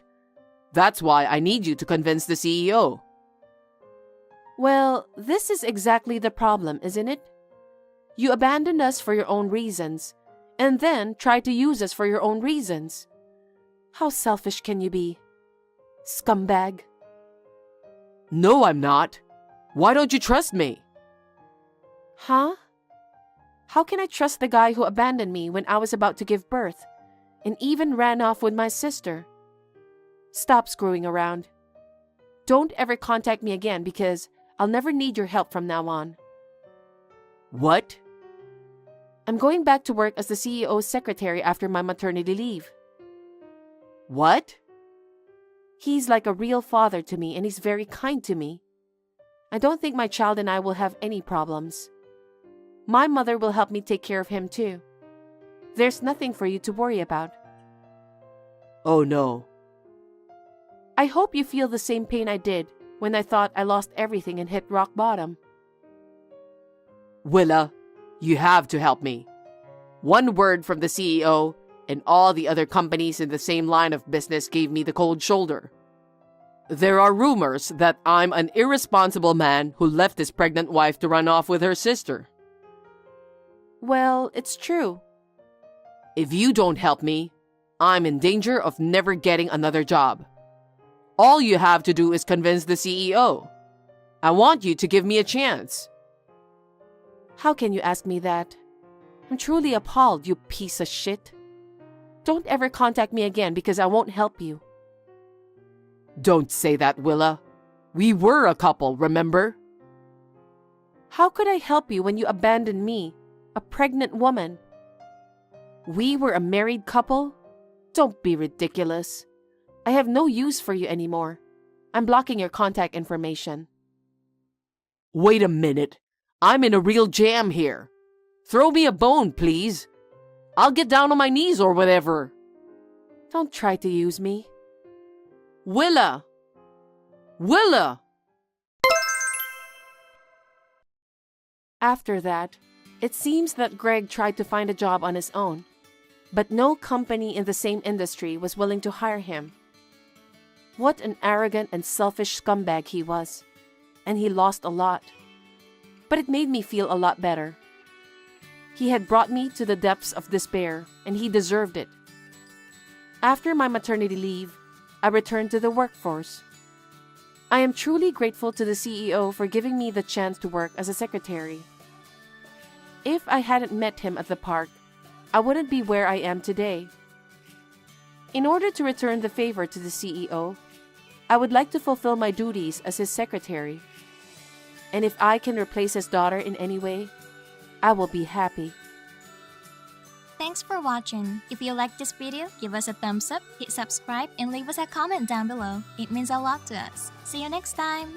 S3: That's why I need you to convince the CEO.
S2: Well, this is exactly the problem, isn't it? You abandoned us for your own reasons, and then try to use us for your own reasons. How selfish can you be? Scumbag.
S3: No, I'm not. Why don't you trust me?
S2: Huh? How can I trust the guy who abandoned me when I was about to give birth, and even ran off with my sister? Stop screwing around. Don't ever contact me again because I'll never need your help from now on.
S3: What?
S2: I'm going back to work as the CEO's secretary after my maternity leave.
S3: What?
S2: He's like a real father to me and he's very kind to me. I don't think my child and I will have any problems. My mother will help me take care of him too. There's nothing for you to worry about.
S3: Oh no.
S2: I hope you feel the same pain I did when I thought I lost everything and hit rock bottom.
S3: Willa, you have to help me. One word from the CEO and all the other companies in the same line of business gave me the cold shoulder. There are rumors that I'm an irresponsible man who left his pregnant wife to run off with her sister.
S2: Well, it's true.
S3: If you don't help me, I'm in danger of never getting another job. All you have to do is convince the CEO. I want you to give me a chance.
S2: How can you ask me that? I'm truly appalled, you piece of shit. Don't ever contact me again because I won't help you.
S3: Don't say that, Willa. We were a couple, remember?
S2: How could I help you when you abandoned me, a pregnant woman? We were a married couple? Don't be ridiculous. I have no use for you anymore. I'm blocking your contact information.
S3: Wait a minute. I'm in a real jam here. Throw me a bone, please. I'll get down on my knees or whatever.
S2: Don't try to use me.
S3: Willa! Willa!
S2: After that, it seems that Greg tried to find a job on his own, but no company in the same industry was willing to hire him. What an arrogant and selfish scumbag he was, and he lost a lot. But it made me feel a lot better. He had brought me to the depths of despair, and he deserved it. After my maternity leave, I returned to the workforce. I am truly grateful to the CEO for giving me the chance to work as a secretary. If I hadn't met him at the park, I wouldn't be where I am today. In order to return the favor to the CEO, I would like to fulfill my duties as his secretary. And if I can replace his daughter in any way, I will be happy.
S5: Thanks for watching. If you liked this video, give us a thumbs up, hit subscribe, and leave us a comment down below. It means a lot to us. See you next time!